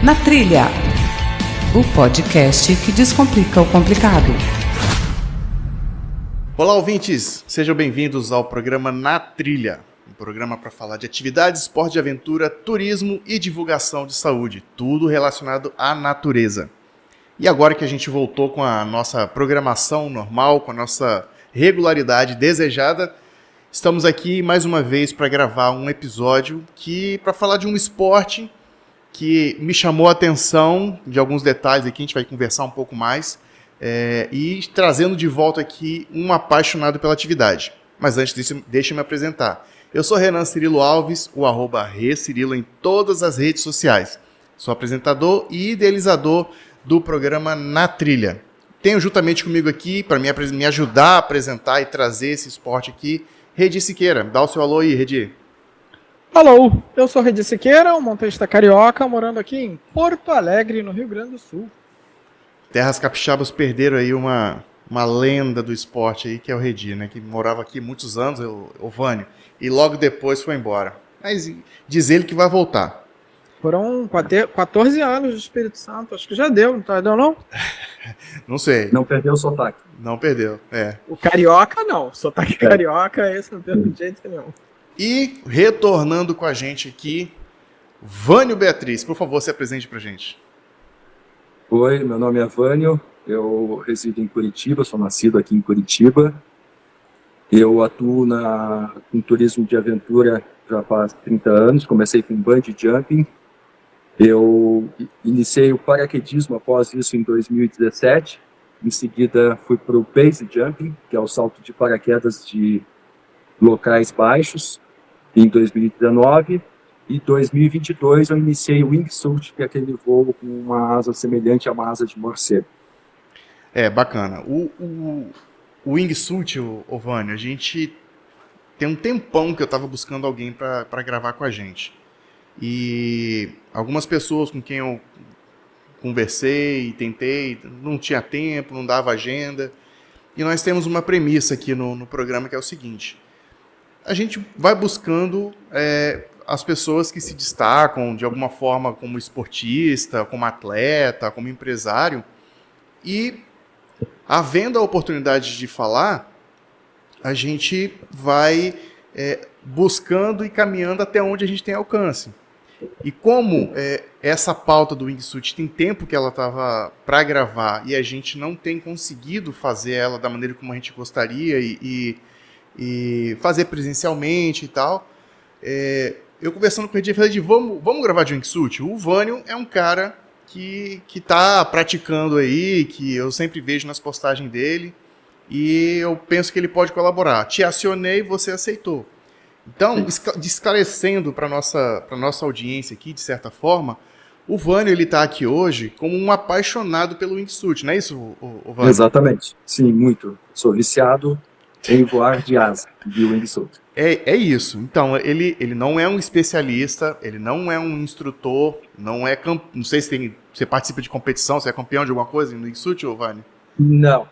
Na Trilha, o podcast que descomplica o complicado. Olá, ouvintes! Sejam bem-vindos ao programa Na Trilha, um programa para falar de atividades, esporte de aventura, turismo e divulgação de saúde, tudo relacionado à natureza. E agora que a gente voltou com a nossa programação normal, com a nossa regularidade desejada, estamos aqui mais uma vez para gravar um episódio para falar de um esporte que me chamou a atenção, de alguns detalhes aqui, a gente vai conversar um pouco mais, e trazendo de volta aqui um apaixonado pela atividade. Mas antes disso, deixa eu me apresentar. Eu sou Renan Cirilo Alves, o @ReCirilo em todas as redes sociais. Sou apresentador e idealizador do programa Na Trilha. Tenho juntamente comigo aqui, para me ajudar a apresentar e trazer esse esporte aqui, Redi Siqueira. Dá o seu alô aí, Redi. Alô, eu sou Redi Siqueira, um montanhista carioca, morando aqui em Porto Alegre, no Rio Grande do Sul. Terras capixabas perderam aí uma lenda do esporte aí, que é o Redi, né? Que morava aqui muitos anos, o Vânio, e logo depois foi embora. Mas diz ele que vai voltar. Foram 14 anos de Espírito Santo, acho que já deu, não? Não sei. Não perdeu o sotaque. Não perdeu, O carioca não, o sotaque carioca, esse não perdeu de jeito nenhum. E retornando com a gente aqui, Vânio Beatriz, por favor, se apresente pra gente. Oi, meu nome é Vânio, eu resido em Curitiba, sou nascido aqui em Curitiba. Eu atuo com turismo de aventura já faz 30 anos, comecei com bungee jumping. Eu iniciei o paraquedismo após isso em 2017. Em seguida fui para o base jumping, que é o salto de paraquedas de locais baixos, em 2019. E 2022 eu iniciei o wingsuit, que é aquele voo com uma asa semelhante a uma asa de morcego. Bacana. O wingsuit, o Vânio, a gente tem um tempão que eu estava buscando alguém para gravar com a gente. E algumas pessoas com quem eu conversei e tentei, não tinha tempo, não dava agenda. E nós temos uma premissa aqui no programa que é o seguinte: a gente vai buscando as pessoas que se destacam de alguma forma como esportista, como atleta, como empresário, e havendo a oportunidade de falar, a gente vai buscando e caminhando até onde a gente tem alcance. E como essa pauta do wingsuit tem tempo que ela estava para gravar e a gente não tem conseguido fazer ela da maneira como a gente gostaria e fazer presencialmente e tal, eu conversando com o Redi, falei vamos gravar de wingsuit? O Vânio é um cara que está praticando aí, que eu sempre vejo nas postagens dele, e eu penso que ele pode colaborar. Te acionei, você aceitou. Então, esclarecendo para nossa audiência aqui, de certa forma, o Vânio está aqui hoje como um apaixonado pelo wingsuit, não é isso, o Vânio? Exatamente, sim, muito. Sou viciado em voar de asa, de wingsuit. É isso. Então, ele não é um especialista, ele não é um instrutor, não sei se você participa de competição, você é campeão de alguma coisa no wingsuit, Vânio? Não,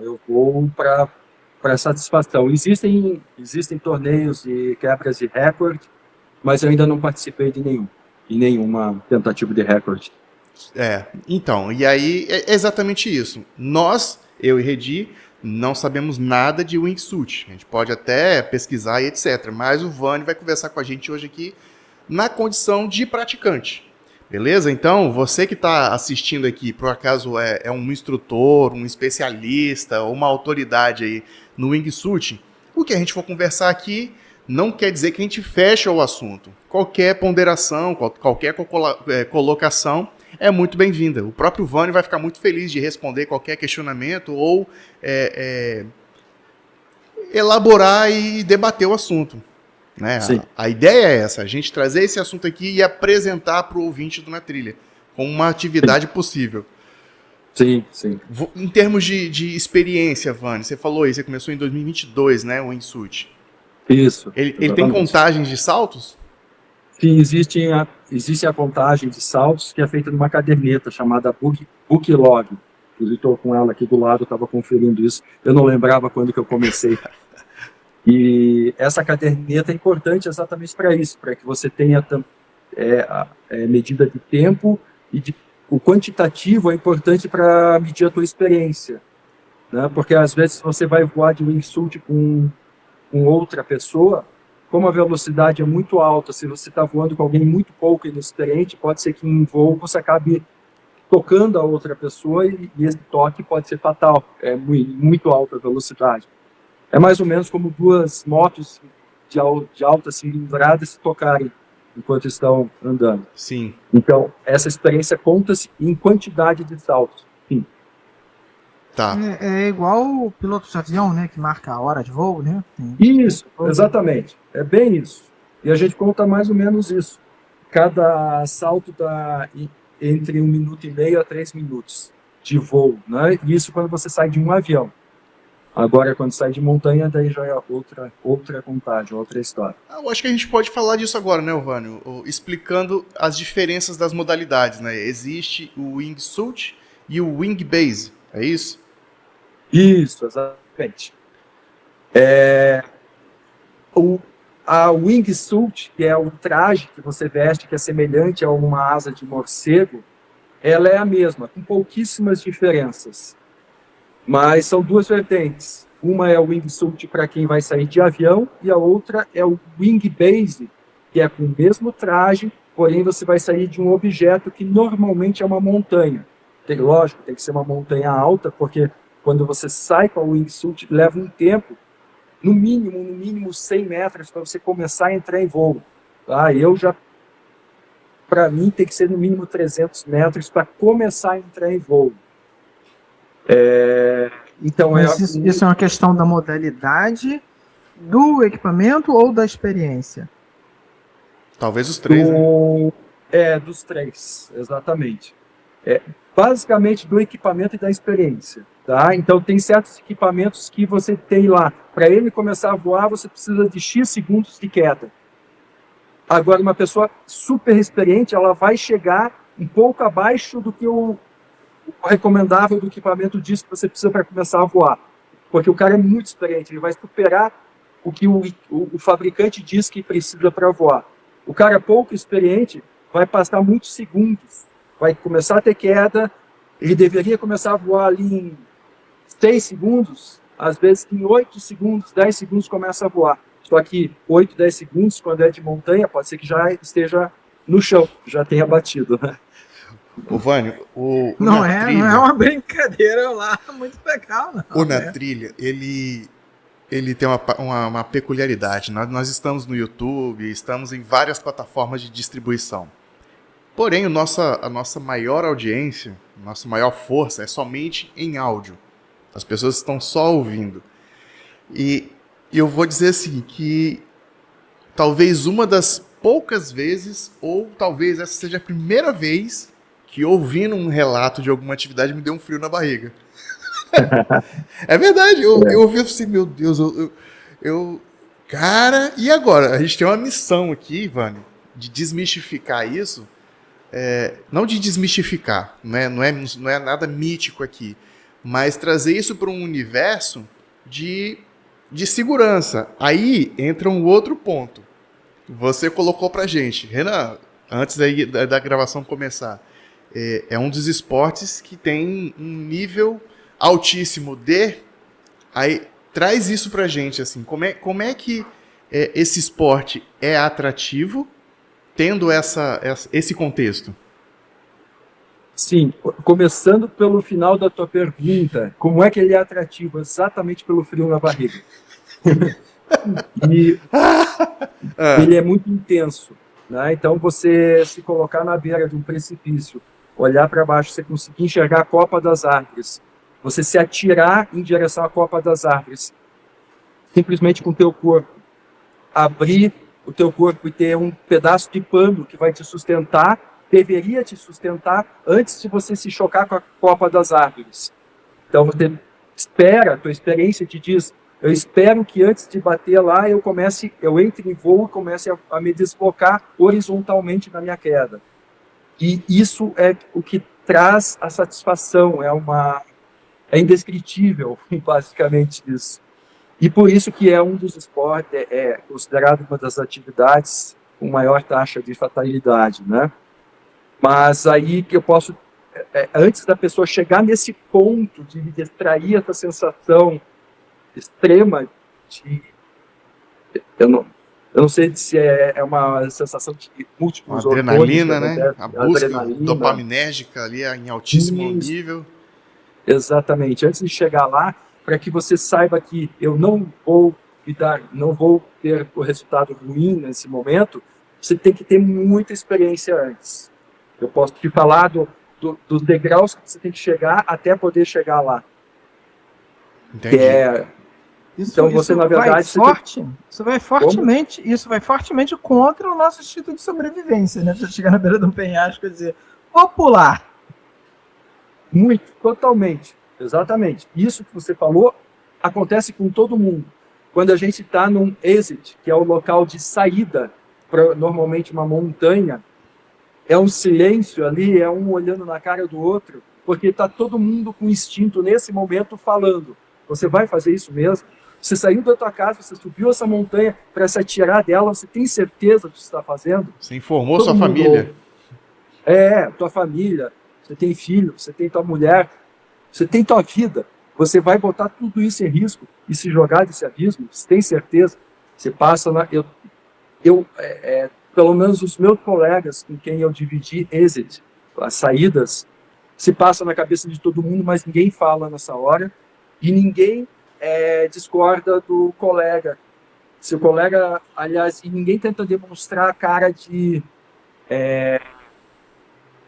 eu vou para satisfação. Existem torneios de quebras de recorde, mas eu ainda não participei de nenhuma tentativa de recorde. Então, e aí é exatamente isso. Nós, eu e Redi, não sabemos nada de wingsuit. A gente pode até pesquisar e etc. Mas o Vânio vai conversar com a gente hoje aqui na condição de praticante. Beleza? Então, você que está assistindo aqui, por acaso é um instrutor, um especialista ou uma autoridade aí no wingsuit, o que a gente for conversar aqui não quer dizer que a gente fecha o assunto. Qualquer ponderação, qualquer colocação é muito bem-vinda. O próprio Vânio vai ficar muito feliz de responder qualquer questionamento ou elaborar e debater o assunto. Né? A ideia é essa, a gente trazer esse assunto aqui e apresentar para o ouvinte do Na Trilha, como uma atividade possível. Sim. Em termos de experiência, Vânio, você falou aí, você começou em 2022, né, o wingsuit. Isso. Ele tem contagens de saltos? Sim, existe a contagem de saltos que é feita numa caderneta chamada Booklog. Inclusive estou com ela aqui do lado, estava conferindo isso. Eu não lembrava quando que eu comecei. E essa caderneta é importante exatamente para isso, para que você tenha medida de tempo O quantitativo é importante para medir a tua experiência, né? Porque às vezes você vai voar de wingsuit com outra pessoa, como a velocidade é muito alta, se você está voando com alguém muito pouco inexperiente, pode ser que em voo você acabe tocando a outra pessoa e esse toque pode ser fatal, é muito alta a velocidade. É mais ou menos como duas motos de alta cilindrada se tocarem enquanto estão andando. Sim. Então, essa experiência conta-se em quantidade de saltos. Sim. Tá. É igual o piloto de avião, né? Que marca a hora de voo, né? Isso, exatamente. É bem isso. E a gente conta mais ou menos isso. Cada salto dá entre 1 minuto e meio a 3 minutos de voo, né? Isso quando você sai de um avião. Agora, quando sai de montanha, daí já é outra contagem, outra história. Eu acho que a gente pode falar disso agora, né, Vânio? Explicando as diferenças das modalidades, né? Existe o wingsuit e o wing base, é isso? Isso, exatamente. A wingsuit, que é o traje que você veste, que é semelhante a uma asa de morcego, ela é a mesma, com pouquíssimas diferenças. Mas são duas vertentes. Uma é o wingsuit para quem vai sair de avião e a outra é o wing base, que é com o mesmo traje, porém você vai sair de um objeto que normalmente é uma montanha. Lógico, tem que ser uma montanha alta, porque quando você sai com a wingsuit, leva um tempo, no mínimo 100 metros para você começar a entrar em voo. Tá? Para mim, tem que ser no mínimo 300 metros para começar a entrar em voo. Então, isso é uma questão da modalidade, do equipamento ou da experiência? Talvez os três, né? Dos três, exatamente. Basicamente do equipamento e da experiência. Tá? Então, tem certos equipamentos que você tem lá. Para ele começar a voar, você precisa de X segundos de queda. Agora, uma pessoa super experiente, ela vai chegar um pouco abaixo do que o recomendável do equipamento diz que você precisa para começar a voar. Porque o cara é muito experiente, ele vai superar o que o fabricante diz que precisa para voar. O cara pouco experiente vai passar muitos segundos, vai começar a ter queda, ele deveria começar a voar ali em 6 segundos, às vezes em 8 segundos, 10 segundos começa a voar. Só que 8, 10 segundos, quando é de montanha, pode ser que já esteja no chão, já tenha batido, né? Ô, Vânio, não é uma brincadeira lá, muito legal, não. O Na Trilha, ele tem uma peculiaridade. Nós estamos no YouTube, estamos em várias plataformas de distribuição. Porém, a nossa maior audiência, nossa maior força é somente em áudio. As pessoas estão só ouvindo. E eu vou dizer assim, que talvez uma das poucas vezes, ou talvez essa seja a primeira vez, que ouvindo um relato de alguma atividade me deu um frio na barriga. É verdade, eu ouvi assim, meu Deus, cara, e agora? A gente tem uma missão aqui, Vânio, de desmistificar isso. Não de desmistificar, não é nada mítico aqui, mas trazer isso para um universo de segurança. Aí entra um outro ponto. Você colocou pra gente, Renan, antes da gravação começar, é um dos esportes que tem um nível altíssimo aí traz isso pra gente, assim, como é que esse esporte é atrativo tendo esse contexto? Sim, começando pelo final da tua pergunta, como é que ele é atrativo? Exatamente pelo frio na barriga. Ele é muito intenso, né? Então, você se colocar na beira de um precipício, olhar para baixo, você conseguir enxergar a copa das árvores, você se atirar em direção à copa das árvores, simplesmente com o teu corpo, abrir o teu corpo e ter um pedaço de pano que vai te sustentar, deveria te sustentar antes de você se chocar com a copa das árvores. Então você espera, a tua experiência te diz, eu espero que antes de bater lá eu entre em voo e comece a me deslocar horizontalmente na minha queda. E isso é o que traz a satisfação, é indescritível, basicamente isso. E por isso que é um dos esportes, considerado uma das atividades com maior taxa de fatalidade, né? Mas aí que eu posso, antes da pessoa chegar nesse ponto de extrair essa sensação extrema de, eu não sei se é uma sensação de múltiplos Adrenalina, hormônios, né? A busca adrenalina, dopaminérgica ali em altíssimo Isso. nível. Exatamente. Antes de chegar lá, para que você saiba que eu não vou não vou ter o resultado ruim nesse momento, você tem que ter muita experiência antes. Eu posso te falar dos degraus que você tem que chegar até poder chegar lá. Entendi. Então você, na verdade, isso vai fortemente contra o nosso instinto de sobrevivência, né? Você chegar na beira de um penhasco e dizer, vou pular. Muito, totalmente, exatamente. Isso que você falou acontece com todo mundo. Quando a gente está num exit, que é o local de saída para normalmente uma montanha, é um silêncio ali, é um olhando na cara do outro, porque está todo mundo com instinto nesse momento falando. Você vai fazer isso mesmo? Você saiu da tua casa, você subiu essa montanha para se atirar dela, você tem certeza do que você está fazendo? Você informou Todo sua mundo família? ouve. Tua família, você tem filho, você tem tua mulher, você tem tua vida. Você vai botar tudo isso em risco e se jogar desse abismo, você tem certeza? Você passa na... pelo menos os meus colegas com quem eu dividi exit, as saídas, se passa na cabeça de todo mundo, mas ninguém fala nessa hora e ninguém discorda do colega. Se o colega, aliás, e ninguém tenta demonstrar a cara de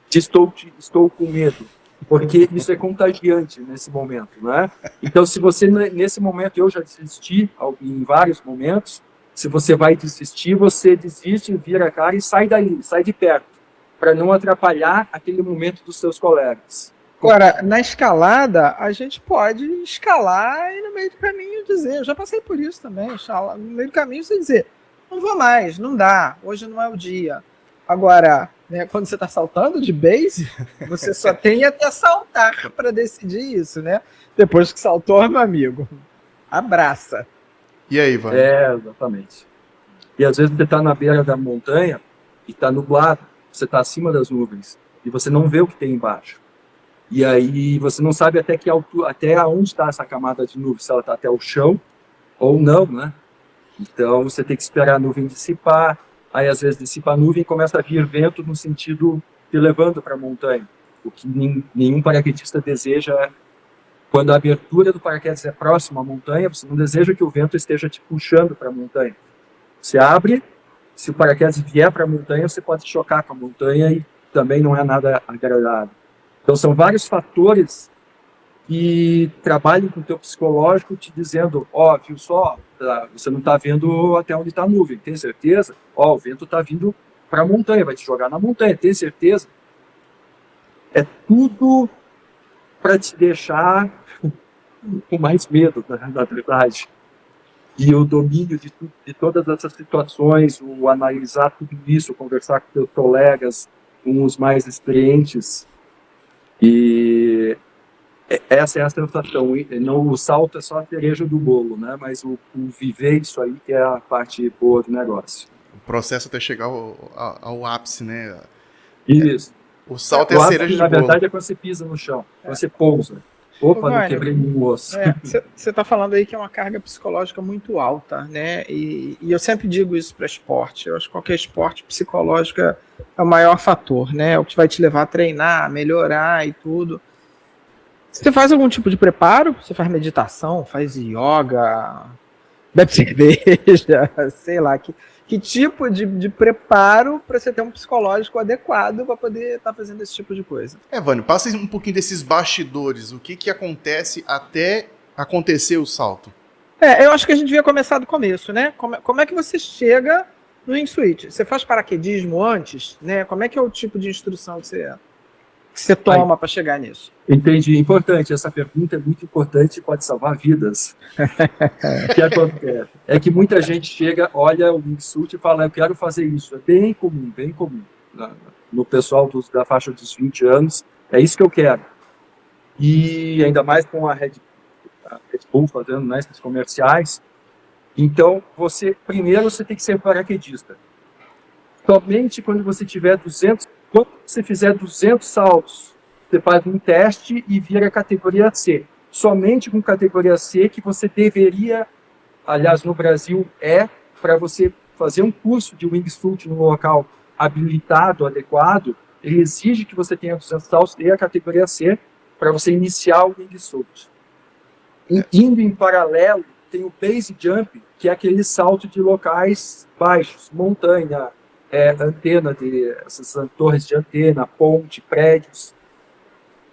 estou com medo, porque isso é contagiante nesse momento, né? Então, se você, nesse momento, eu já desisti em vários momentos, se você vai desistir, você desiste, vira a cara e sai dali, sai de perto, para não atrapalhar aquele momento dos seus colegas. Agora, na escalada, a gente pode escalar e no meio do caminho dizer, eu já passei por isso também, no meio do caminho você dizer, não vou mais, não dá, hoje não é o dia. Agora, né, quando você está saltando de base, você só tem até saltar para decidir isso, né? Depois que saltou, meu amigo, abraça. E aí, Ivan? Exatamente. E às vezes você está na beira da montanha e está nublado, você está acima das nuvens e você não vê o que tem embaixo. E aí você não sabe até que altura, até onde está essa camada de nuvem, se ela está até o chão ou não, né? Então você tem que esperar a nuvem dissipar. Aí, às vezes, dissipa a nuvem e começa a vir vento no sentido te levando para a montanha. O que nenhum paraquedista deseja. Quando a abertura do paraquedas é próxima à montanha, você não deseja que o vento esteja te puxando para a montanha. Você abre, se o paraquedas vier para a montanha, você pode chocar com a montanha e também não é nada agradável. Então, são vários fatores que trabalham com o teu psicológico te dizendo, viu só, você não está vendo até onde está a nuvem, tem certeza? O vento está vindo para a montanha, vai te jogar na montanha, tem certeza? É tudo para te deixar com mais medo, na verdade. E o domínio de todas essas situações, o analisar tudo isso, conversar com teus colegas, com os mais experientes, e essa é a sensação. O salto é só a cereja do bolo, né? Mas o viver isso aí que é a parte boa do negócio. O processo até chegar ao ápice, né? Isso. O salto é a cereja do bolo. Na verdade é quando você pisa no chão, quando você pousa. Opa, não quebrei nenhum osso. Você está falando aí que é uma carga psicológica muito alta, né? E eu sempre digo isso para esporte. Eu acho que qualquer esporte psicológico é o maior fator, né? É o que vai te levar a treinar, melhorar e tudo. Você faz algum tipo de preparo? Você faz meditação, faz yoga, bebe cerveja, sei lá. Que tipo de preparo para você ter um psicológico adequado para poder estar fazendo esse tipo de coisa? Vânio, passa um pouquinho desses bastidores. O que acontece até acontecer o salto? Eu acho que a gente devia começar do começo, né? Como é que você chega no wingsuit? Você faz paraquedismo antes, né? Como é que é o tipo de instrução que você toma para chegar nisso? Entendi. Importante. Essa pergunta é muito importante e pode salvar vidas. O que acontece? É que muita gente chega, olha o wingsuit e fala, eu quero fazer isso. É bem comum, bem comum. No pessoal da faixa dos 20 anos, é isso que eu quero. E ainda mais com a Red Bull fazendo esses comerciais. Então, primeiro você tem que ser paraquedista. Somente quando você tiver 200, quando você fizer 200 saltos, você faz um teste e vira categoria C. Somente com categoria C que você deveria, aliás, no Brasil para você fazer um curso de wingsuit no local habilitado, adequado, ele exige que você tenha 200 saltos e a categoria C para você iniciar o wingsuit. Indo em paralelo, tem o base jump, que é aquele salto de locais baixos, montanha, antena, essas torres de antena, ponte, prédios.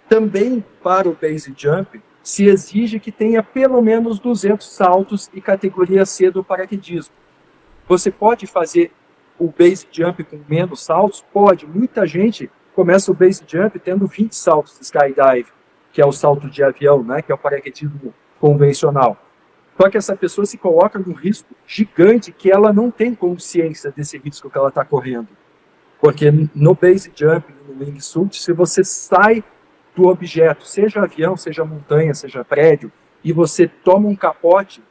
Também para o base jump, se exige que tenha pelo menos 200 saltos e categoria C do paraquedismo. Você pode fazer o base jump com menos saltos? Pode. Muita gente começa o base jump tendo 20 saltos de skydive, que é o salto de avião, né, que é o paraquedismo convencional. Só que essa pessoa se coloca num risco gigante que ela não tem consciência desse risco que ela está correndo. Porque no base jump, no wingsuit, se você sai do objeto, seja avião, seja montanha, seja prédio, e você toma um capote,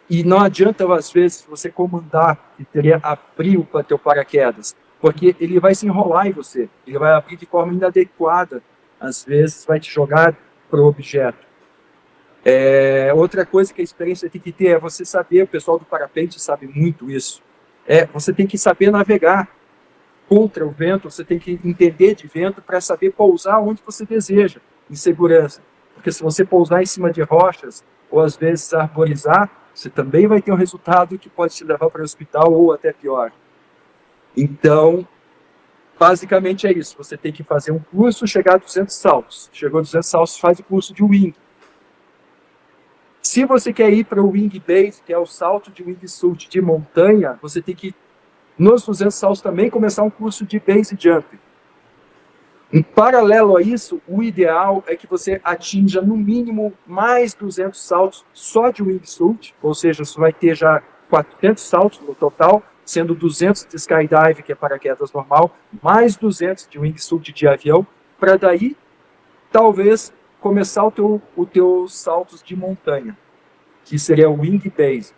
e não adianta, às vezes, você comandar e teria abrir o teu paraquedas, porque ele vai se enrolar em você, ele vai abrir de forma inadequada, às vezes vai te jogar para o objeto. Outra coisa que a experiência tem que ter é você saber, o pessoal do parapente sabe muito isso, você tem que saber navegar contra o vento, você tem que entender de vento para saber pousar onde você deseja, em segurança. Porque se você pousar em cima de rochas, ou às vezes arborizar, você também vai ter um resultado que pode te levar para o hospital ou até pior. Então, basicamente é isso. Você tem que fazer um curso, chegar a 200 saltos. Chegou a 200 saltos, faz o curso de wing. Se você quer ir para o wing base, que é o salto de wingsuit de montanha, você tem que, nos 200 saltos também, começar um curso de base jump. Em paralelo a isso, o ideal é que você atinja no mínimo mais 200 saltos só de wingsuit, ou seja, você vai ter já 400 saltos no total, sendo 200 de skydive, que é paraquedas normal, mais 200 de wingsuit de avião, para daí, talvez, começar o teu saltos de montanha, que seria o wing base.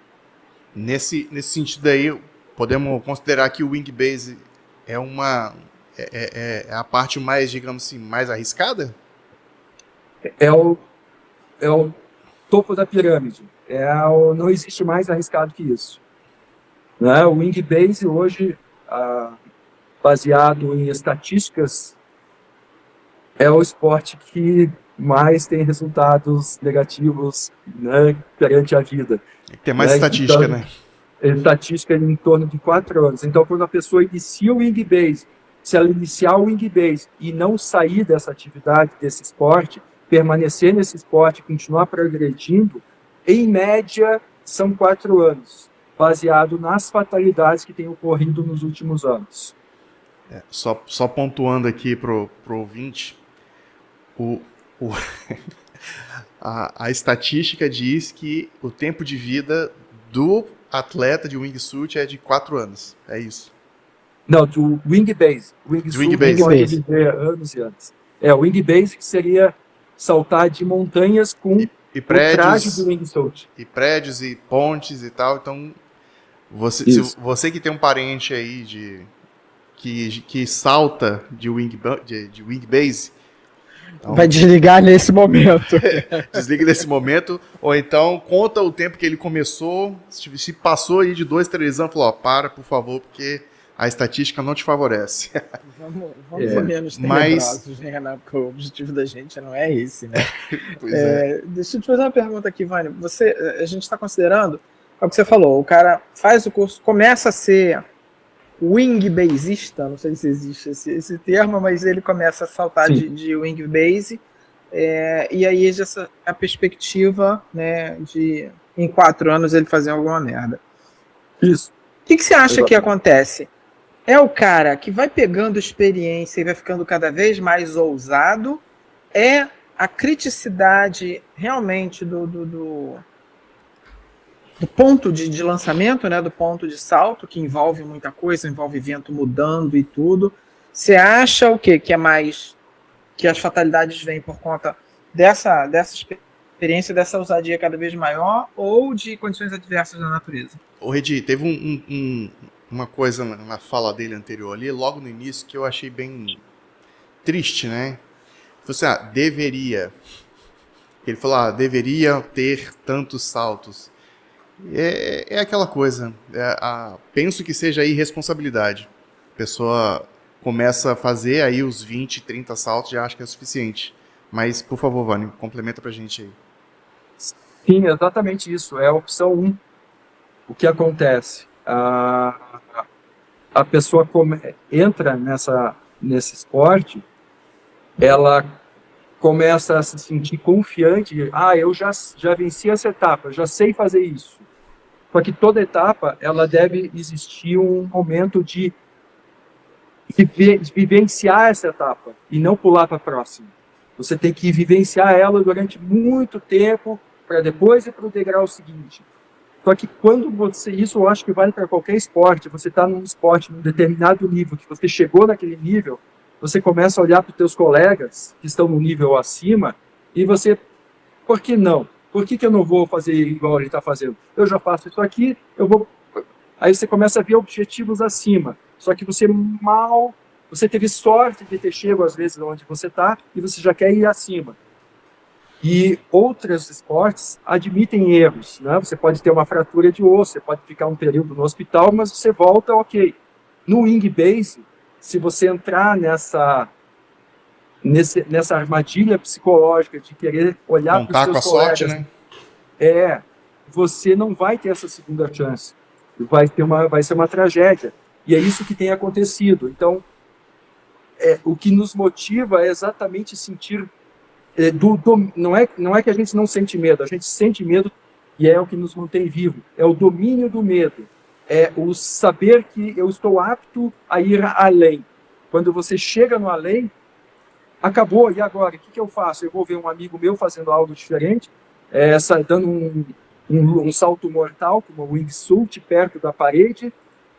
Nesse sentido aí, podemos considerar que o wing base é a parte mais, digamos assim, mais arriscada? É o topo da pirâmide. Não existe mais arriscado que isso. Né? O wing base hoje, baseado em estatísticas, é o esporte que mais tem resultados negativos, né, perante a vida. Tem mais estatística, então, né? Estatística em torno de 4 anos. Então, quando a pessoa inicia o wing base, se ela iniciar o wing base e não sair dessa atividade, desse esporte, permanecer nesse esporte, continuar progredindo, em média, são 4 anos, baseado nas fatalidades que têm ocorrido nos últimos anos. Só pontuando aqui pro ouvinte, a estatística diz que o tempo de vida do atleta de wingsuit é de 4 anos. É isso. Não, do wing base. Wing pode viver anos e anos. O wing base que seria saltar de montanhas com e prédios, o traje do wingsuit. E prédios e pontes e tal. Então, você que tem um parente aí que salta de wing base, então, vai desligar nesse momento. Desliga nesse momento, ou então conta o tempo que ele começou, se passou aí de 2, 3 anos, falou, para, por favor, porque a estatística não te favorece. Vamos ser menos tenebrosos, né, Renato? Porque o objetivo da gente não é esse, né? Pois é. Deixa eu te fazer uma pergunta aqui, Vânia. A gente está considerando, é o que você falou, o cara faz o curso, começa a ser wing basista, não sei se existe esse termo, mas ele começa a saltar de wing base, e aí essa a perspectiva, né, de em 4 anos ele fazer alguma merda. Isso. O que você acha que acontece? É o cara que vai pegando experiência e vai ficando cada vez mais ousado? É a criticidade realmente do ponto de lançamento, né, do ponto de salto, que envolve muita coisa, envolve vento mudando e tudo. Você acha o quê? Que é mais que as fatalidades vêm por conta dessa experiência, dessa ousadia cada vez maior, ou de condições adversas da natureza? Ô, Redi, teve uma coisa na fala dele anterior ali, logo no início, que eu achei bem triste, né? Você, deveria. Ele falou, deveria ter tantos saltos. É aquela coisa. Penso que seja irresponsabilidade. A pessoa começa a fazer aí os 20, 30 saltos, já acha que é o suficiente. Mas, por favor, Vânio, complementa pra gente aí. Sim, exatamente isso. É a opção 1. O que acontece? A pessoa entra nesse esporte, ela começa a se sentir confiante. Eu já venci essa etapa, já sei fazer isso. Só que toda etapa, ela deve existir um momento de vivenciar essa etapa e não pular para a próxima. Você tem que vivenciar ela durante muito tempo para depois ir para o degrau seguinte. Só que quando isso eu acho que vale para qualquer esporte, você está num esporte, num determinado nível, que você chegou naquele nível, você começa a olhar para os teus colegas que estão no nível acima e você, por que não? Por que eu não vou fazer igual ele está fazendo? Eu já faço isso aqui, eu vou... Aí você começa a ver objetivos acima. Só que você teve sorte de ter chego às vezes onde você está e você já quer ir acima. E outros esportes admitem erros, né? Você pode ter uma fratura de osso, você pode ficar um período no hospital, mas você volta, ok. No wing base, se você entrar nessa armadilha psicológica de querer olhar para os seus colegas, sorte, né? Você não vai ter essa segunda chance. Vai ser uma tragédia. E é isso que tem acontecido. Então, o que nos motiva é exatamente sentir... não é que a gente não sente medo, a gente sente medo e é o que nos mantém vivo. É o domínio do medo. É o saber que eu estou apto a ir além. Quando você chega no além, acabou, e agora? O que eu faço? Eu vou ver um amigo meu fazendo algo diferente, dando um salto mortal, como o wingsuit, perto da parede.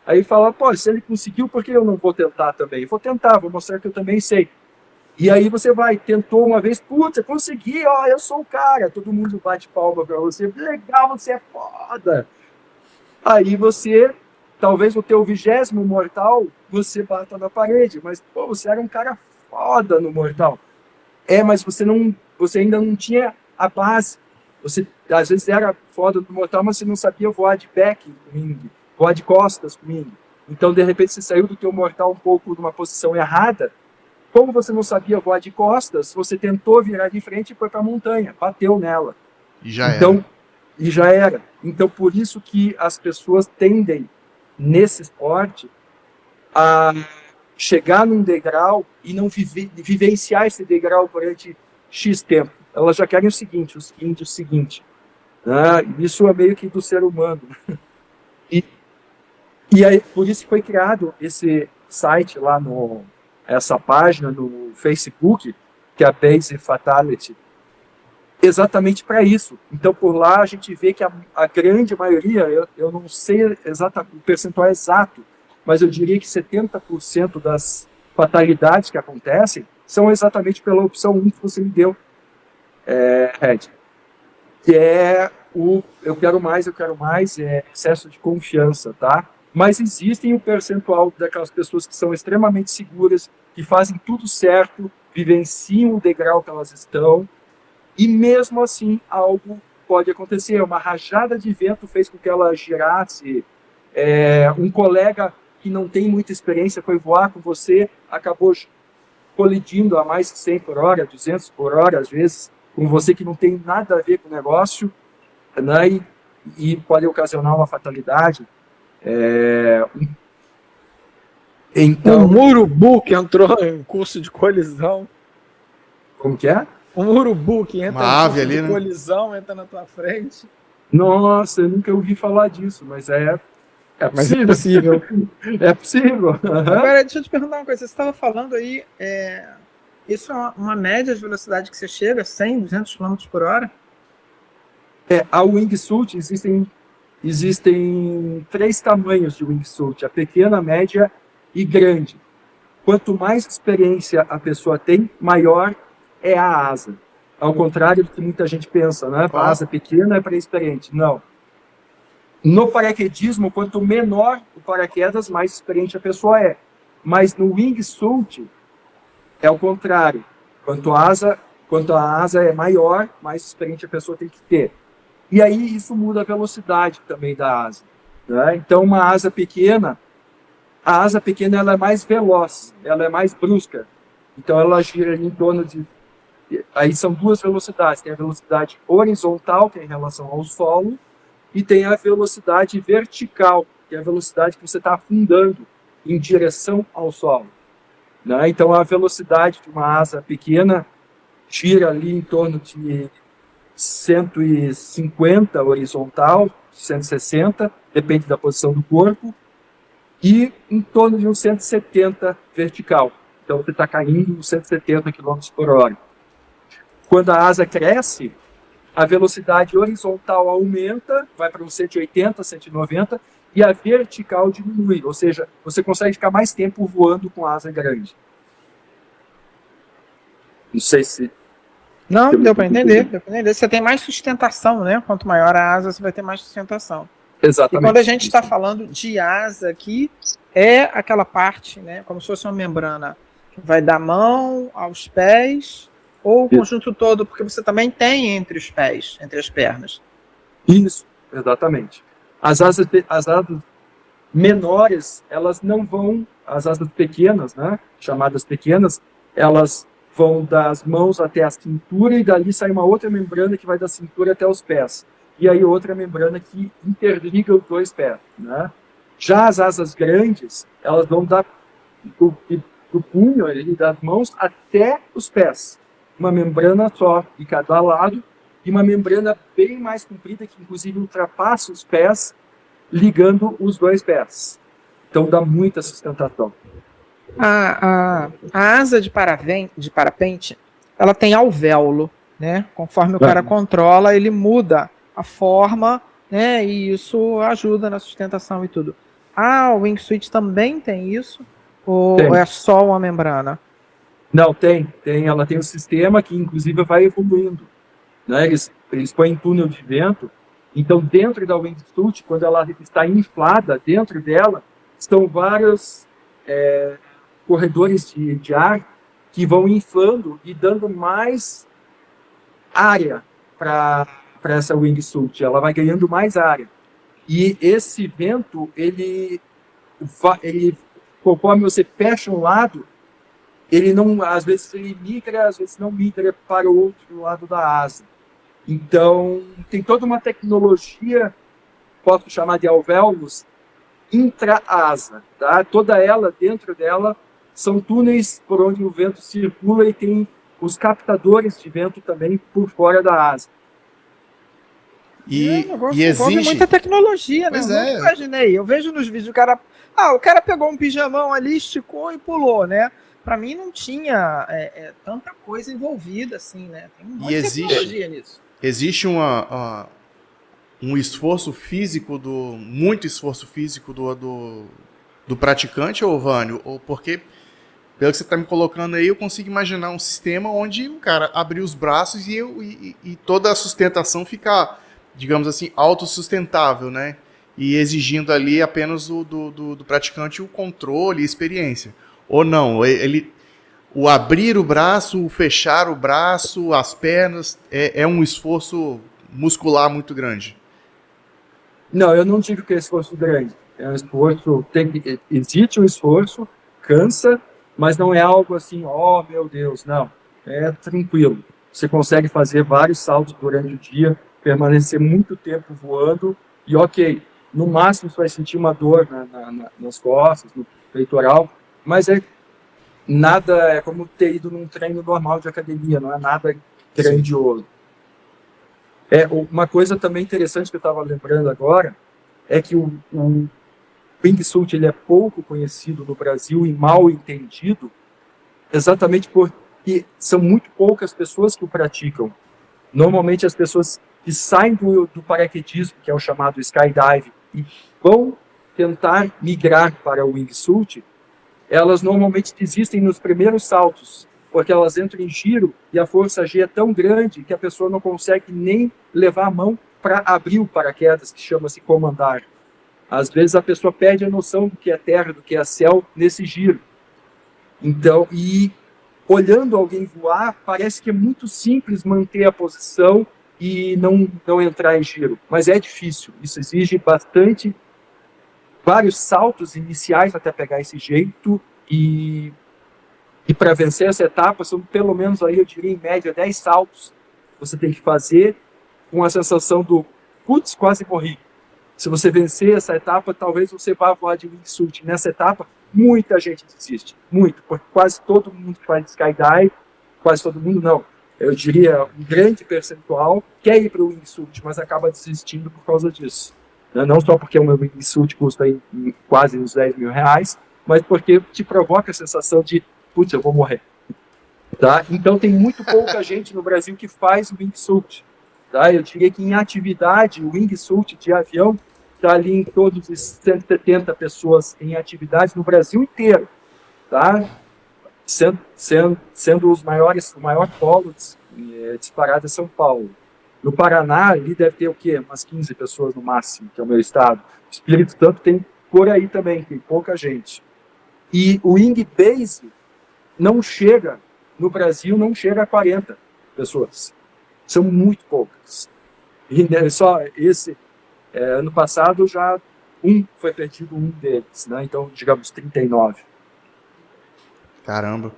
Aí fala, se ele conseguiu, por que eu não vou tentar também? Vou tentar, vou mostrar que eu também sei. E aí você tentou uma vez, putz, eu consegui, eu sou o cara. Todo mundo bate palma pra você, legal, você é foda. Aí você, talvez no teu 20º mortal, você bata na parede, mas você era um cara foda no mortal. Mas você ainda não tinha a base. Você às vezes era foda no mortal, mas você não sabia voar de back comigo, voar de costas comigo. Então, de repente, você saiu do teu mortal um pouco numa posição errada. Como você não sabia voar de costas, você tentou virar de frente e foi para a montanha, bateu nela. E já era. Então, por isso que as pessoas tendem, nesse esporte, a chegar num degrau e não vivenciar esse degrau durante X tempo. Elas já querem o seguinte. Isso é meio que do ser humano. E aí, por isso que foi criado esse site lá, essa página no Facebook, que é a Base Fatality, exatamente para isso. Então, por lá, a gente vê que a grande maioria, eu não sei o percentual exato, mas eu diria que 70% das fatalidades que acontecem são exatamente pela opção 1 que você me deu, Ed. Que é eu quero mais, excesso de confiança, tá? Mas existem o percentual daquelas pessoas que são extremamente seguras, que fazem tudo certo, vivenciam o degrau que elas estão, e mesmo assim algo pode acontecer. Uma rajada de vento fez com que ela girasse, um colega que não tem muita experiência foi voar com você, acabou colidindo a mais de 100 por hora, 200 por hora, às vezes, com você que não tem nada a ver com o negócio, né? E pode ocasionar uma fatalidade. Então, um urubu que entrou em curso de colisão. Como que é? Um urubu que entra uma em ave curso ali, de né? colisão, entra na tua frente. Nossa, eu nunca ouvi falar disso, mas é Mas é possível. É possível. Agora, deixa eu te perguntar uma coisa. Você estava falando aí, isso é uma média de velocidade que você chega, 100, 200 km por hora? A wingsuit, existem 3 tamanhos de wingsuit, a pequena, média e grande. Quanto mais experiência a pessoa tem, maior é a asa. Ao contrário do que muita gente pensa, né? A asa pequena é para experiente. Não. No paraquedismo, quanto menor o paraquedas, mais experiente a pessoa é. Mas no wingsuit é o contrário. Quanto a asa é maior, mais experiente a pessoa tem que ter. E aí isso muda a velocidade também da asa, né? Então a asa pequena ela é mais veloz, ela é mais brusca. Então ela gira ali em torno de... Aí são duas velocidades. Tem a velocidade horizontal, que é em relação ao solo, e tem a velocidade vertical, que é a velocidade que você está afundando em direção ao solo, né? Então a velocidade de uma asa pequena gira ali em torno de 150 horizontal, 160, depende da posição do corpo, e em torno de uns 170 vertical. Então você está caindo uns 170 km por hora. Quando a asa cresce, a velocidade horizontal aumenta, vai para uns 180, 190, e a vertical diminui, ou seja, você consegue ficar mais tempo voando com asa grande. Não sei se... Não, deu para entender, deu pra entender. Você tem mais sustentação, né? Quanto maior a asa, você vai ter mais sustentação. Exatamente. E quando a gente está falando de asa aqui, é aquela parte, né? Como se fosse uma membrana que vai da mão aos pés, ou o conjunto todo, porque você também tem entre os pés, entre as pernas. Isso, exatamente. As asas menores, elas não vão, as asas pequenas, né, chamadas pequenas, elas vão das mãos até a cintura, e dali sai uma outra membrana que vai da cintura até os pés. E aí outra membrana que interliga os dois pés, né? Já as asas grandes, elas vão do punho ali, das mãos até os pés. Uma membrana só de cada lado, e uma membrana bem mais comprida, que inclusive ultrapassa os pés, ligando os dois pés. Então dá muita sustentação. A asa de parapente, ela tem alvéolo, né? Conforme o cara controla, ele muda a forma, né? E isso ajuda na sustentação e tudo. O wingsuit também tem isso? Ou Tem. é só uma membrana? Não, tem. Ela tem um sistema que inclusive vai evoluindo, né? Eles põem túnel de vento. Então, dentro da wingsuit, quando ela está inflada, dentro dela estão vários corredores de ar que vão inflando e dando mais área para essa wingsuit. Ela vai ganhando mais área. E esse vento, ele conforme você fecha um lado, ele não, às vezes ele migra, às vezes não migra para o outro lado da asa. Então, tem toda uma tecnologia, posso chamar de alvéolos, intra-asa, tá? Toda ela, dentro dela, são túneis por onde o vento circula, e tem os captadores de vento também por fora da asa. E Envolve exige... muita tecnologia, né? Pois Eu nunca imaginei. Eu vejo nos vídeos o cara pegou um pijamão ali, esticou e pulou, né? Pra mim não tinha tanta coisa envolvida assim, né? Tem muita tecnologia nisso. Existe um esforço físico, muito esforço físico do praticante, Vânio, porque, pelo que você está me colocando aí, eu consigo imaginar um sistema onde o cara abrir os braços e toda a sustentação fica, digamos assim, autossustentável, né? E exigindo ali apenas do praticante o controle e experiência. Ou não, o abrir o braço, o fechar o braço, as pernas, é um esforço muscular muito grande. Não, eu não digo que é esforço grande. É um esforço, existe um esforço, cansa, mas não é algo assim, meu Deus, não. É tranquilo. Você consegue fazer vários saltos durante o dia, permanecer muito tempo voando, e no máximo você vai sentir uma dor nas costas, no peitoral, mas nada, é como ter ido num treino normal de academia, não é nada grandioso. Uma coisa também interessante que eu estava lembrando agora é que o wingsuit ele é pouco conhecido no Brasil e mal entendido, exatamente porque são muito poucas pessoas que o praticam. Normalmente as pessoas que saem do paraquedismo, que é o chamado skydive, e vão tentar migrar para o wingsuit, elas normalmente desistem nos primeiros saltos, porque elas entram em giro e a força G é tão grande que a pessoa não consegue nem levar a mão para abrir o paraquedas, que chama-se comandar. Às vezes a pessoa perde a noção do que é terra, do que é céu, nesse giro. Então, e olhando alguém voar, parece que é muito simples manter a posição e não entrar em giro. Mas é difícil. Isso exige bastante, vários saltos iniciais até pegar esse jeito. E para vencer essa etapa, são pelo menos, aí, eu diria, em média, 10 saltos você tem que fazer com a sensação do, putz, quase morri. Se você vencer essa etapa, talvez você vá voar de wingsuit. Nessa etapa, muita gente desiste. Muito, porque quase todo mundo que faz skydive, quase todo mundo não, eu diria um grande percentual, quer ir para o wingsuit, mas acaba desistindo por causa disso. Não só porque o meu wingsuit custa aí quase uns 10 mil reais, mas porque te provoca a sensação de, putz, eu vou morrer. Tá? Então tem muito pouca gente no Brasil que faz o wingsuit. Tá? Eu diria que em atividade, o wingsuit de avião está ali em todos os 170 pessoas em atividade no Brasil inteiro. Tá? Sendo os maiores, o maior polo disparado é São Paulo. No Paraná, ali deve ter o quê? Umas 15 pessoas no máximo, que é o meu estado. O Espírito Santo tem por aí também, tem pouca gente. E o Wing Base não chega, no Brasil, não chega a 40 pessoas. São muito poucas. E só esse, ano passado, já foi perdido um deles, né? Então, digamos, 39. Caramba.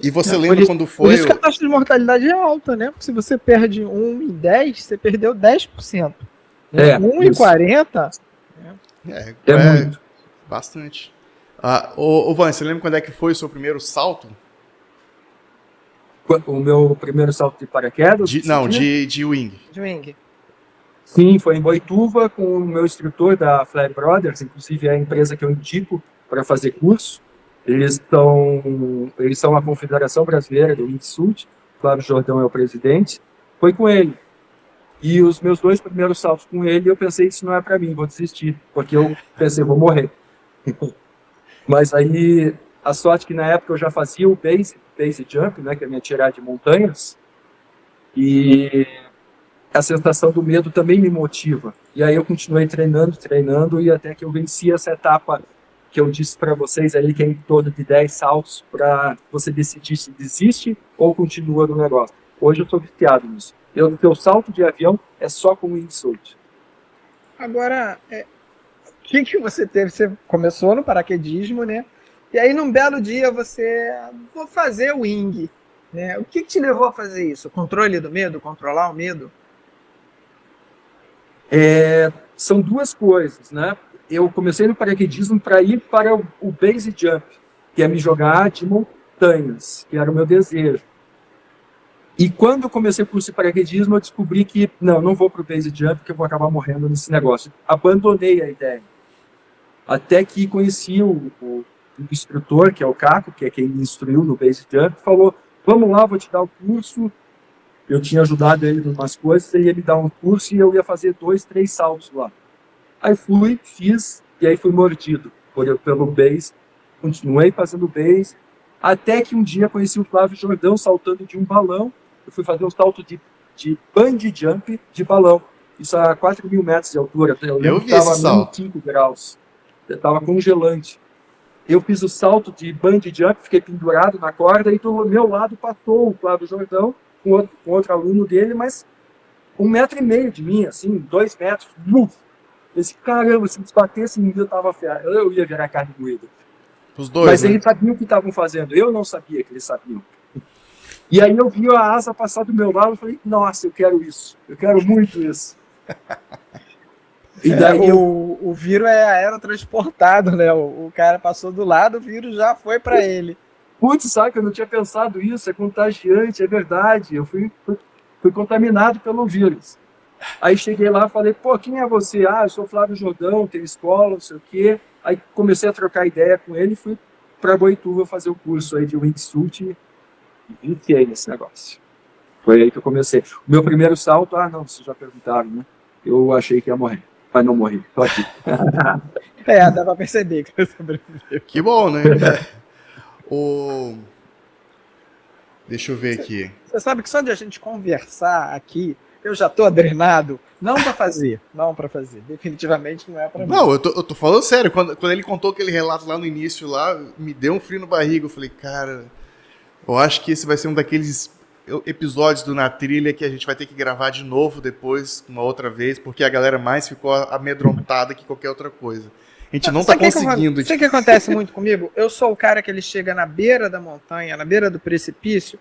E você lembra quando foi... Por isso que a taxa de mortalidade é alta, né? Porque se você perde 1 em 10, você perdeu 10%. 1 em 40... É muito. Bastante. Ô Van, você lembra quando é que foi o seu primeiro salto? O meu primeiro salto de paraquedas? De wing. De wing. Sim, foi em Boituva com o meu instrutor da Flare Brothers, inclusive é a empresa que eu indico para fazer curso. Eles são a Confederação Brasileira do Wingsuit, Flávio Jordão é o presidente. Foi com ele. E os meus 2 primeiros saltos com ele, eu pensei, isso não é para mim, vou desistir, porque eu pensei, vou morrer. Mas aí, a sorte que na época eu já fazia o base jump, né, que é a minha tirada de montanhas, e a sensação do medo também me motiva. E aí eu continuei treinando, e até que eu venci essa etapa que eu disse para vocês ali, que é em torno de 10 saltos, para você decidir se desiste ou continua no negócio. Hoje eu estou viciado nisso. O teu salto de avião é só com wingsuit. Agora, o que você teve? Você começou no paraquedismo, né? E aí, num belo dia, vou fazer o wing. Né? O que te levou a fazer isso? O controle do medo? Controlar o medo? São duas coisas, né? Eu comecei no paraquedismo para ir para o base jump, que é me jogar de montanhas, que era o meu desejo. E quando eu comecei o curso de paraquedismo, eu descobri que não vou para o base jump, porque eu vou acabar morrendo nesse negócio. Abandonei a ideia. Até que conheci o instrutor, que é o Caco, que é quem me instruiu no base jump, falou, vamos lá, vou te dar o curso. Eu tinha ajudado ele em umas coisas, ele ia me dar um curso e eu ia fazer 2, 3 saltos lá. Aí fui, fiz, e aí fui mordido pelo base. Continuei fazendo base, até que um dia conheci o Flávio Jordão saltando de um balão. Eu fui fazer um salto de bungee jump de balão. Isso a 4 mil metros de altura. Eu vi esse salto. 5 graus. Estava congelante. Eu fiz o salto de bungee jump, fiquei pendurado na corda, e do meu lado passou o Flávio Jordão, com outro aluno dele, mas 1,5 metro de mim, assim, 2 metros. Esse caramba, se desbatesse em mim, eu ia virar carne moída. Os dois, mas né? eles sabiam o que estavam fazendo, eu não sabia que eles sabiam. E aí eu vi a asa passar do meu lado e falei, nossa, eu quero isso, eu quero muito isso. E daí o vírus é aerotransportado, né? O cara passou do lado, o vírus já foi para ele. Putz, sabe que eu não tinha pensado isso, é contagiante, é verdade. Eu fui contaminado pelo vírus. Aí cheguei lá e falei, pô, quem é você? Eu sou Flávio Jordão, tenho escola, não sei o quê. Aí comecei a trocar ideia com ele e fui para Boituva fazer o curso aí de wingsuit e viciei nesse negócio. Foi aí que eu comecei. O meu primeiro salto, não, vocês já perguntaram, né? Eu achei que ia morrer, mas não morri, tô aqui. Dá pra perceber que você sobreviveu. Que bom, né? Deixa eu ver aqui. Você sabe que só de a gente conversar aqui, eu já tô adrenado. Não para fazer, definitivamente não é para mim. Não, eu tô falando sério, quando ele contou aquele relato lá no início, lá, me deu um frio no barriga, eu falei, cara, eu acho que esse vai ser um daqueles episódios do Na Trilha que a gente vai ter que gravar de novo depois, uma outra vez, porque a galera mais ficou amedrontada que qualquer outra coisa. A gente não tá conseguindo. Sabe o que acontece muito comigo? Eu sou o cara que ele chega na beira da montanha, na beira do precipício,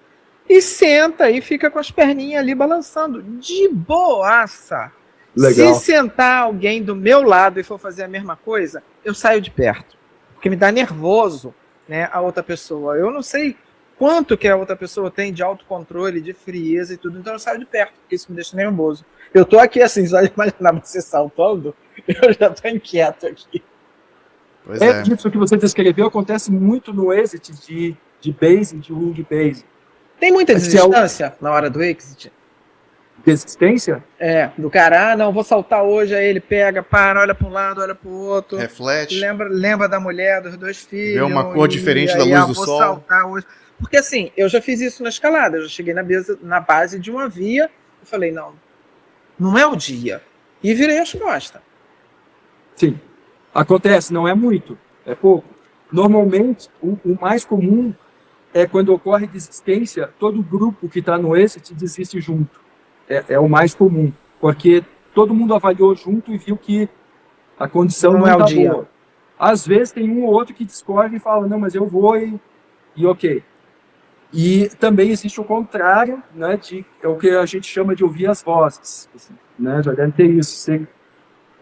e senta e fica com as perninhas ali balançando, de boaça. Legal. Se sentar alguém do meu lado e for fazer a mesma coisa, eu saio de perto, porque me dá nervoso, né, a outra pessoa. Eu não sei quanto que a outra pessoa tem de autocontrole, de frieza e tudo, então eu saio de perto, porque isso me deixa nervoso. Eu tô aqui assim, só de imaginar você saltando, eu já tô inquieto aqui. Pois é. Isso que você descreveu acontece muito no exit de base, de wing base. Tem muita distância na hora do exit? Desistência? Do cara, não, vou saltar hoje, aí ele pega, para, olha para um lado, olha para o outro. Reflete. Lembra da mulher, dos dois filhos. Vê uma cor diferente da luz do sol. Vou saltar hoje. Porque assim, eu já fiz isso na escalada, eu já cheguei na base de uma via, eu falei, não é o dia. E virei as costas. Sim. Acontece, não é muito, é pouco. Normalmente, o mais comum é quando ocorre desistência, todo grupo que está no exit desiste junto. É o mais comum, porque todo mundo avaliou junto e viu que a condição não está boa. Às vezes tem um ou outro que discorda e fala, não, mas eu vou e ok. E também existe o contrário, né, é o que a gente chama de ouvir as vozes. Né, já deve ter isso.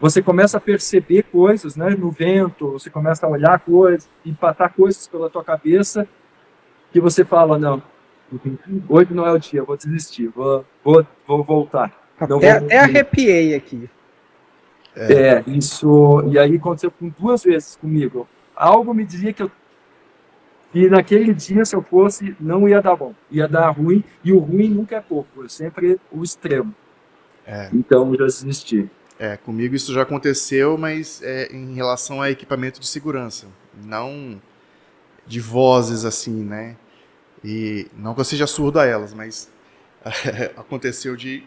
Você começa a perceber coisas, né, no vento, você começa a olhar coisas e passar coisas pela tua cabeça que você fala, não, hoje não é o dia, eu vou desistir, vou voltar. Até arrepiei aqui. Isso, e aí aconteceu com 2 vezes comigo. Algo me dizia que naquele dia, se eu fosse, não ia dar bom, ia dar ruim, e o ruim nunca é pouco, é sempre o extremo. Então eu já desisti. Comigo isso já aconteceu, mas em relação a equipamento de segurança, não de vozes assim, né? E não que eu seja surdo a elas, mas aconteceu de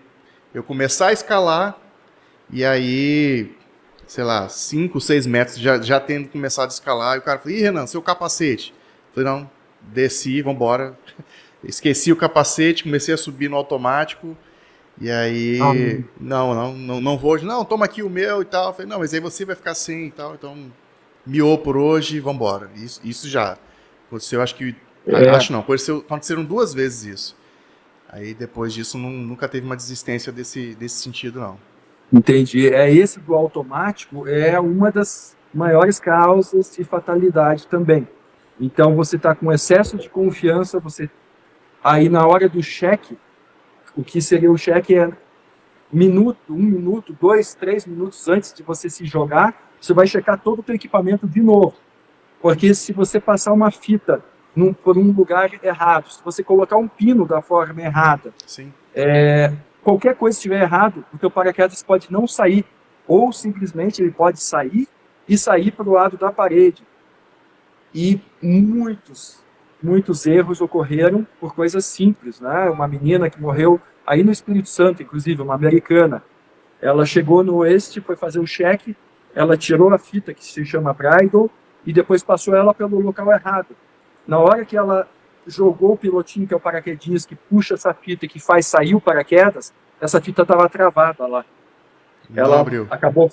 eu começar a escalar e aí, sei lá, 5, 6 metros, já tendo começado a escalar, e o cara falou, ih, Renan, seu capacete. Eu falei, não, desci, vambora. Esqueci o capacete, comecei a subir no automático. E aí, não vou hoje, não, toma aqui o meu e tal. Eu falei, não, mas aí você vai ficar sem e tal, então miou por hoje, vambora. Isso já aconteceu, acho que, aconteceram 2 vezes isso. Aí depois disso nunca teve uma desistência desse sentido, não. Entendi. Esse do automático é uma das maiores causas de fatalidade também. Então você está com excesso de confiança, aí na hora do cheque, o que seria o cheque é 1 minuto, 2, 3 minutos antes de você se jogar, você vai checar todo o teu equipamento de novo. Porque se você passar uma fita por um lugar errado, se você colocar um pino da forma errada, Sim. Qualquer coisa que estiver errado, o teu paraquedas pode não sair, ou simplesmente ele pode sair e sair para o lado da parede. E muitos erros ocorreram por coisas simples, né? Uma menina que morreu aí no Espírito Santo, inclusive, uma americana, ela chegou no oeste, foi fazer o cheque, ela tirou a fita que se chama bridle e depois passou ela pelo local errado. Na hora que ela jogou o pilotinho, que é o paraquedinhas, que puxa essa fita e que faz sair o paraquedas, essa fita estava travada lá. Ela acabou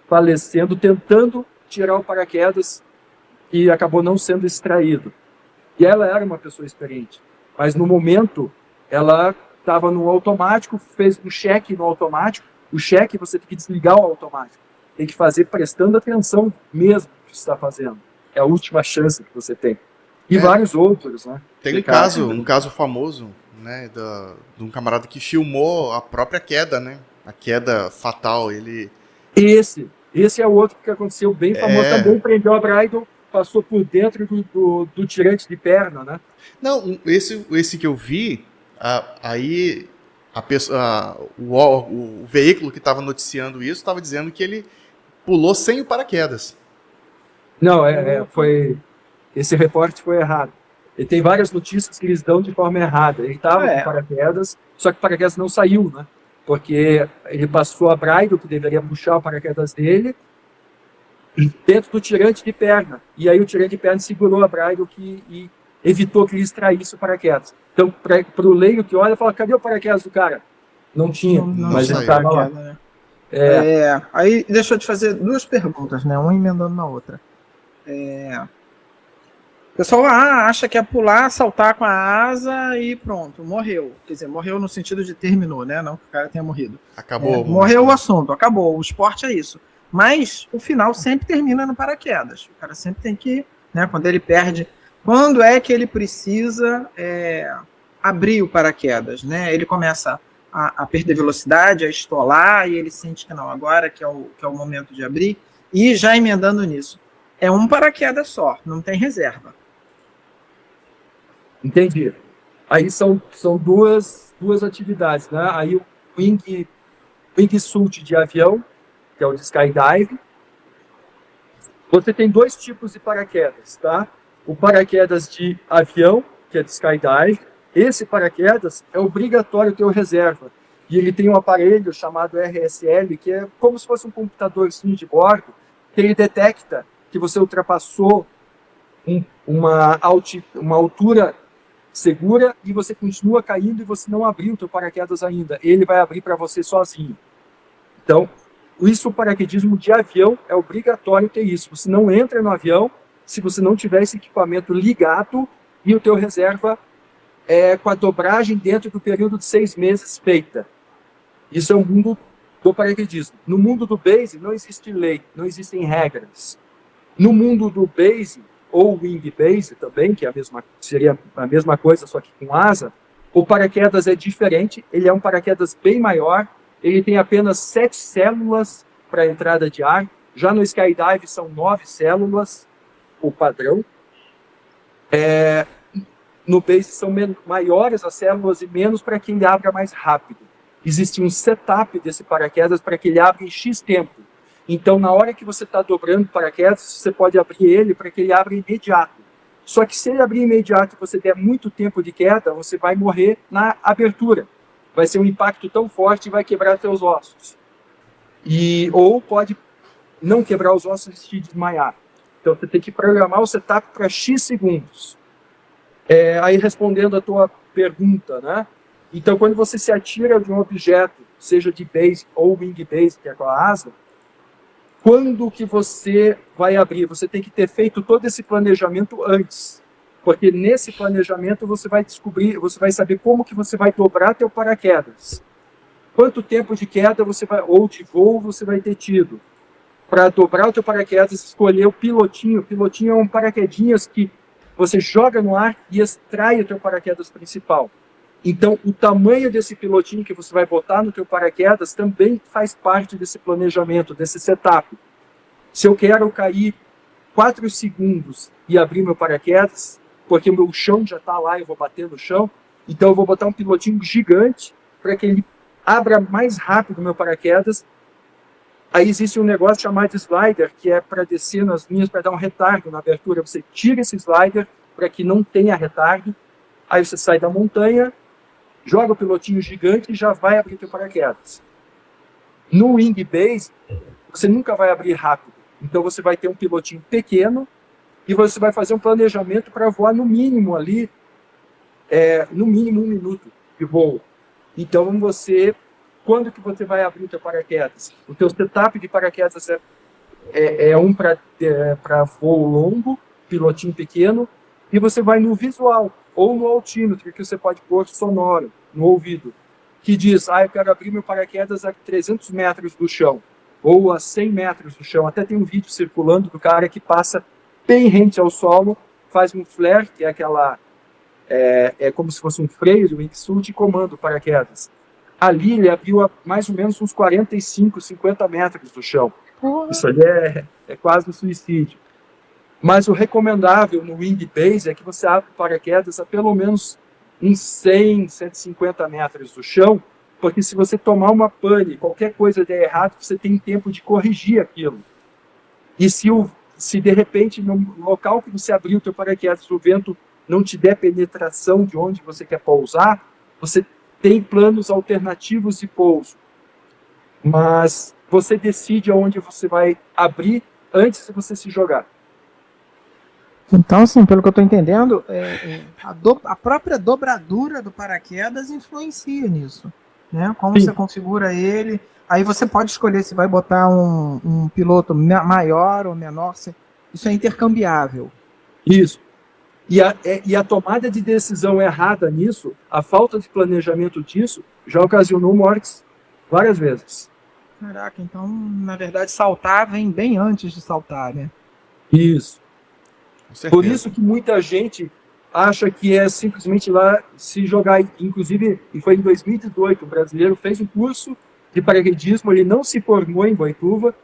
falecendo, tentando tirar o paraquedas e acabou não sendo extraído. E ela era uma pessoa experiente, mas no momento ela estava no automático, fez um cheque no automático. O cheque você tem que desligar o automático, tem que fazer prestando atenção mesmo no que você está fazendo. É a última chance que você tem. E vários outros, né? Tem um caso famoso, né, de um camarada que filmou a própria queda, né? A queda fatal. Esse é o outro que aconteceu, bem famoso também, prendeu a bridle, passou por dentro do tirante de perna, né? Não, esse que eu vi, aí o veículo que estava noticiando isso estava dizendo que ele pulou sem o paraquedas. Não, esse reporte foi errado. E tem várias notícias que eles dão de forma errada. Ele estava com paraquedas, só que o paraquedas não saiu, né? porque ele passou a Braido, que deveria puxar o paraquedas dele, dentro do tirante de perna. E aí o tirante de perna segurou a Braido e evitou que ele extraísse o paraquedas. Então, para o leigo que olha, fala, cadê o paraquedas do cara? Não tinha, mas ele saiu. estava lá. Né? Aí deixa eu te fazer duas perguntas, né? Uma emendando na outra. O pessoal acha que é pular, saltar com a asa e pronto, morreu. Quer dizer, morreu no sentido de terminou, né? Não que o cara tenha morrido. Acabou. Morreu o assunto, acabou. O esporte é isso. Mas o final sempre termina no paraquedas. O cara sempre tem que, né? Quando ele perde, quando é que ele precisa abrir o paraquedas, né? Ele começa a perder velocidade, a estolar, e ele sente que não, agora que é o momento de abrir. E já emendando nisso, é um paraquedas só, não tem reserva. Entendi. Aí são duas atividades, né? Aí o wingsuit de avião, que é o de skydive. Você tem dois tipos de paraquedas, tá? O paraquedas de avião, que é de skydive. Esse paraquedas é obrigatório ter reserva. E ele tem um aparelho chamado RSL, que é como se fosse um computadorzinho de bordo, que ele detecta que você ultrapassou uma altura segura e você continua caindo e você não abriu o teu paraquedas ainda. Ele vai abrir para você sozinho. Então, o paraquedismo de avião é obrigatório ter isso. Você não entra no avião se você não tiver esse equipamento ligado e o teu reserva com a dobragem dentro do período de 6 meses feita. Isso é o mundo do paraquedismo. No mundo do base não existe lei, não existem regras. No mundo do base, ou wing base também, que seria a mesma coisa, só que com asa, o paraquedas é diferente, ele é um paraquedas bem maior, ele tem apenas 7 células para entrada de ar, já no skydive são 9 células, o padrão. No base são maiores as células e menos para que ele abra mais rápido. Existe um setup desse paraquedas para que ele abra em X tempo. Então, na hora que você está dobrando o paraquedas, você pode abrir ele para que ele abra imediato. Só que se ele abrir imediato e você der muito tempo de queda, você vai morrer na abertura. Vai ser um impacto tão forte e vai quebrar seus ossos. Ou pode não quebrar os ossos e te desmaiar. Então, você tem que programar o setup para X segundos. Aí, respondendo a tua pergunta, né? Então, quando você se atira de um objeto, seja de base ou wing base, que é com a asa, quando que você vai abrir? Você tem que ter feito todo esse planejamento antes. Porque nesse planejamento você vai descobrir, você vai saber como que você vai dobrar teu paraquedas. Quanto tempo de queda ou de voo você vai ter tido. Para dobrar o teu paraquedas, escolher o pilotinho. O pilotinho é um paraquedinhas que você joga no ar e extrai o teu paraquedas principal. Então, o tamanho desse pilotinho que você vai botar no teu paraquedas também faz parte desse planejamento, desse setup. Se eu quero cair 4 segundos e abrir meu paraquedas, porque o meu chão já está lá, eu vou bater no chão, então eu vou botar um pilotinho gigante para que ele abra mais rápido o meu paraquedas. Aí existe um negócio chamado slider, que é para descer nas linhas, para dar um retardo na abertura. Você tira esse slider para que não tenha retardo, aí você sai da montanha, joga o pilotinho gigante e já vai abrir teu paraquedas. No wing base, você nunca vai abrir rápido. Então você vai ter um pilotinho pequeno e você vai fazer um planejamento para voar no mínimo ali, no mínimo 1 minuto de voo. Então quando que você vai abrir o teu paraquedas? O teu setup de paraquedas é um para voo longo, pilotinho pequeno, e você vai no visual ou no altímetro, que você pode pôr sonoro no ouvido, que diz, eu quero abrir meu paraquedas a 300 metros do chão, ou a 100 metros do chão. Até tem um vídeo circulando do cara que passa bem rente ao solo, faz um flare, que é aquela, como se fosse um freio de wingsuit, e comanda o paraquedas. Ali ele abriu a mais ou menos uns 45, 50 metros do chão. Isso ali é quase um suicídio. Mas o recomendável no wing base é que você abra o paraquedas a pelo menos uns 100, 150 metros do chão, porque se você tomar uma pane, qualquer coisa der errado, você tem tempo de corrigir aquilo. E se de repente no local que você abriu o teu paraquedas, o vento não te der penetração de onde você quer pousar, você tem planos alternativos de pouso, mas você decide aonde você vai abrir antes de você se jogar. Então, assim, pelo que eu estou entendendo, a própria dobradura do paraquedas influencia nisso, né? Como Sim. você configura ele, aí você pode escolher se vai botar um piloto maior ou menor, isso é intercambiável. Isso. E a tomada de decisão errada nisso, a falta de planejamento disso, já ocasionou mortes várias vezes. Caraca, então, na verdade, saltar vem bem antes de saltar, né? Isso. Com certeza. Por isso que muita gente acha que é simplesmente ir lá se jogar. Inclusive, e foi em 2018, o brasileiro fez um curso de paraquedismo, ele não se formou em Boituva,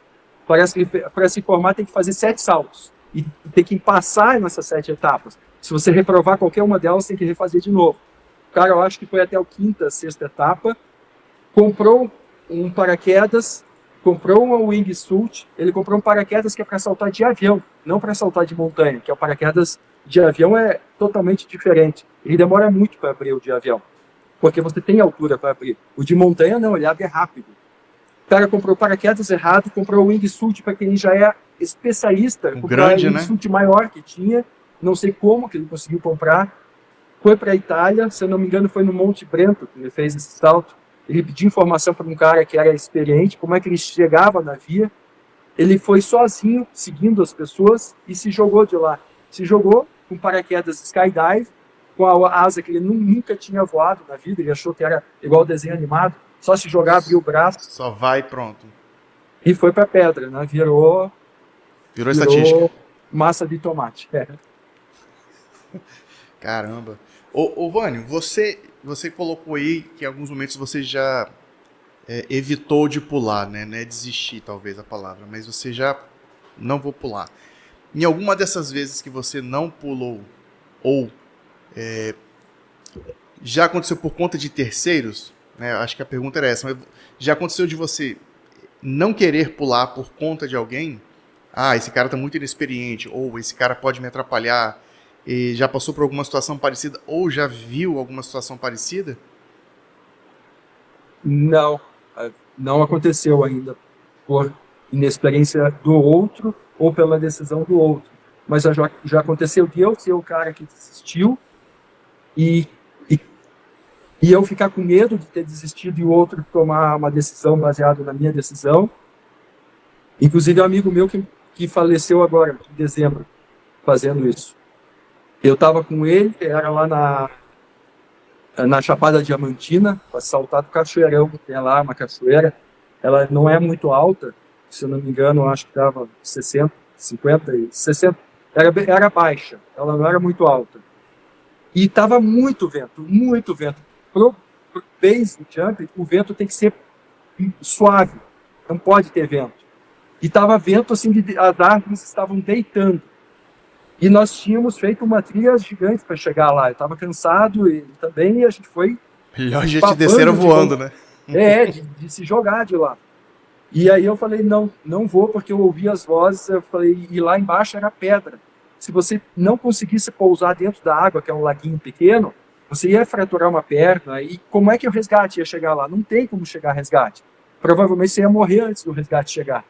parece que para se formar tem que fazer 7 saltos, e tem que passar nessas 7 etapas. Se você reprovar qualquer uma delas, tem que refazer de novo. O cara, eu acho que foi até a 5ª, 6ª etapa, comprou um paraquedas, comprou uma wingsuit, ele comprou um paraquedas que é para saltar de avião, não para saltar de montanha, que é o paraquedas de avião é totalmente diferente. Ele demora muito para abrir o de avião, porque você tem altura para abrir. O de montanha não, ele abre rápido. O cara comprou o paraquedas errado, comprou o wingsuit para quem já é especialista, Um comprou grande, o né? wingsuit maior que tinha, não sei como que ele conseguiu comprar. Foi para a Itália, se eu não me engano foi no Monte Brento que ele fez esse salto. Ele pediu informação para um cara que era experiente, como é que ele chegava na via. Ele foi sozinho, seguindo as pessoas, e se jogou de lá. Se jogou com paraquedas skydive, com a asa que ele nunca tinha voado na vida, ele achou que era igual desenho animado, só se jogar, abrir o braço, Só vai e pronto. e foi para a pedra, né? Virou Estatística. massa de tomate. Caramba. Ô Vânio, você colocou aí que em alguns momentos você já evitou de pular, né? Não é desistir, talvez, a palavra, mas você já não vou pular. Em alguma dessas vezes que você não pulou, ou já aconteceu por conta de terceiros, né? Acho que a pergunta era essa, mas já aconteceu de você não querer pular por conta de alguém? Ah, esse cara tá muito inexperiente, ou esse cara pode me atrapalhar, e já passou por alguma situação parecida, ou já viu alguma situação parecida? Não aconteceu ainda por inexperiência do outro ou pela decisão do outro. Mas já aconteceu de eu ser o cara que desistiu e eu ficar com medo de ter desistido e o outro tomar uma decisão baseada na minha decisão. Inclusive, um amigo meu que faleceu agora, em dezembro, fazendo isso. Eu estava com ele, era lá na Chapada Diamantina, para saltar do Cachoeirão, que tem lá uma cachoeira. Ela não é muito alta, se eu não me engano, acho que dava 60, 50 e 60. Era baixa, ela não era muito alta. E estava muito vento, muito vento. Pro base jump, o vento tem que ser suave, não pode ter vento. E estava vento assim, as árvores estavam deitando. E nós tínhamos feito uma trilha gigante para chegar lá. Eu estava cansado e também a gente foi... Melhor a gente descer voando, né? De se jogar de lá. E aí eu falei, não vou, porque eu ouvi as vozes, eu falei, e lá embaixo era pedra. Se você não conseguisse pousar dentro da água, que é um laguinho pequeno, você ia fraturar uma perna, e como é que o resgate ia chegar lá? Não tem como chegar resgate. Provavelmente você ia morrer antes do resgate chegar.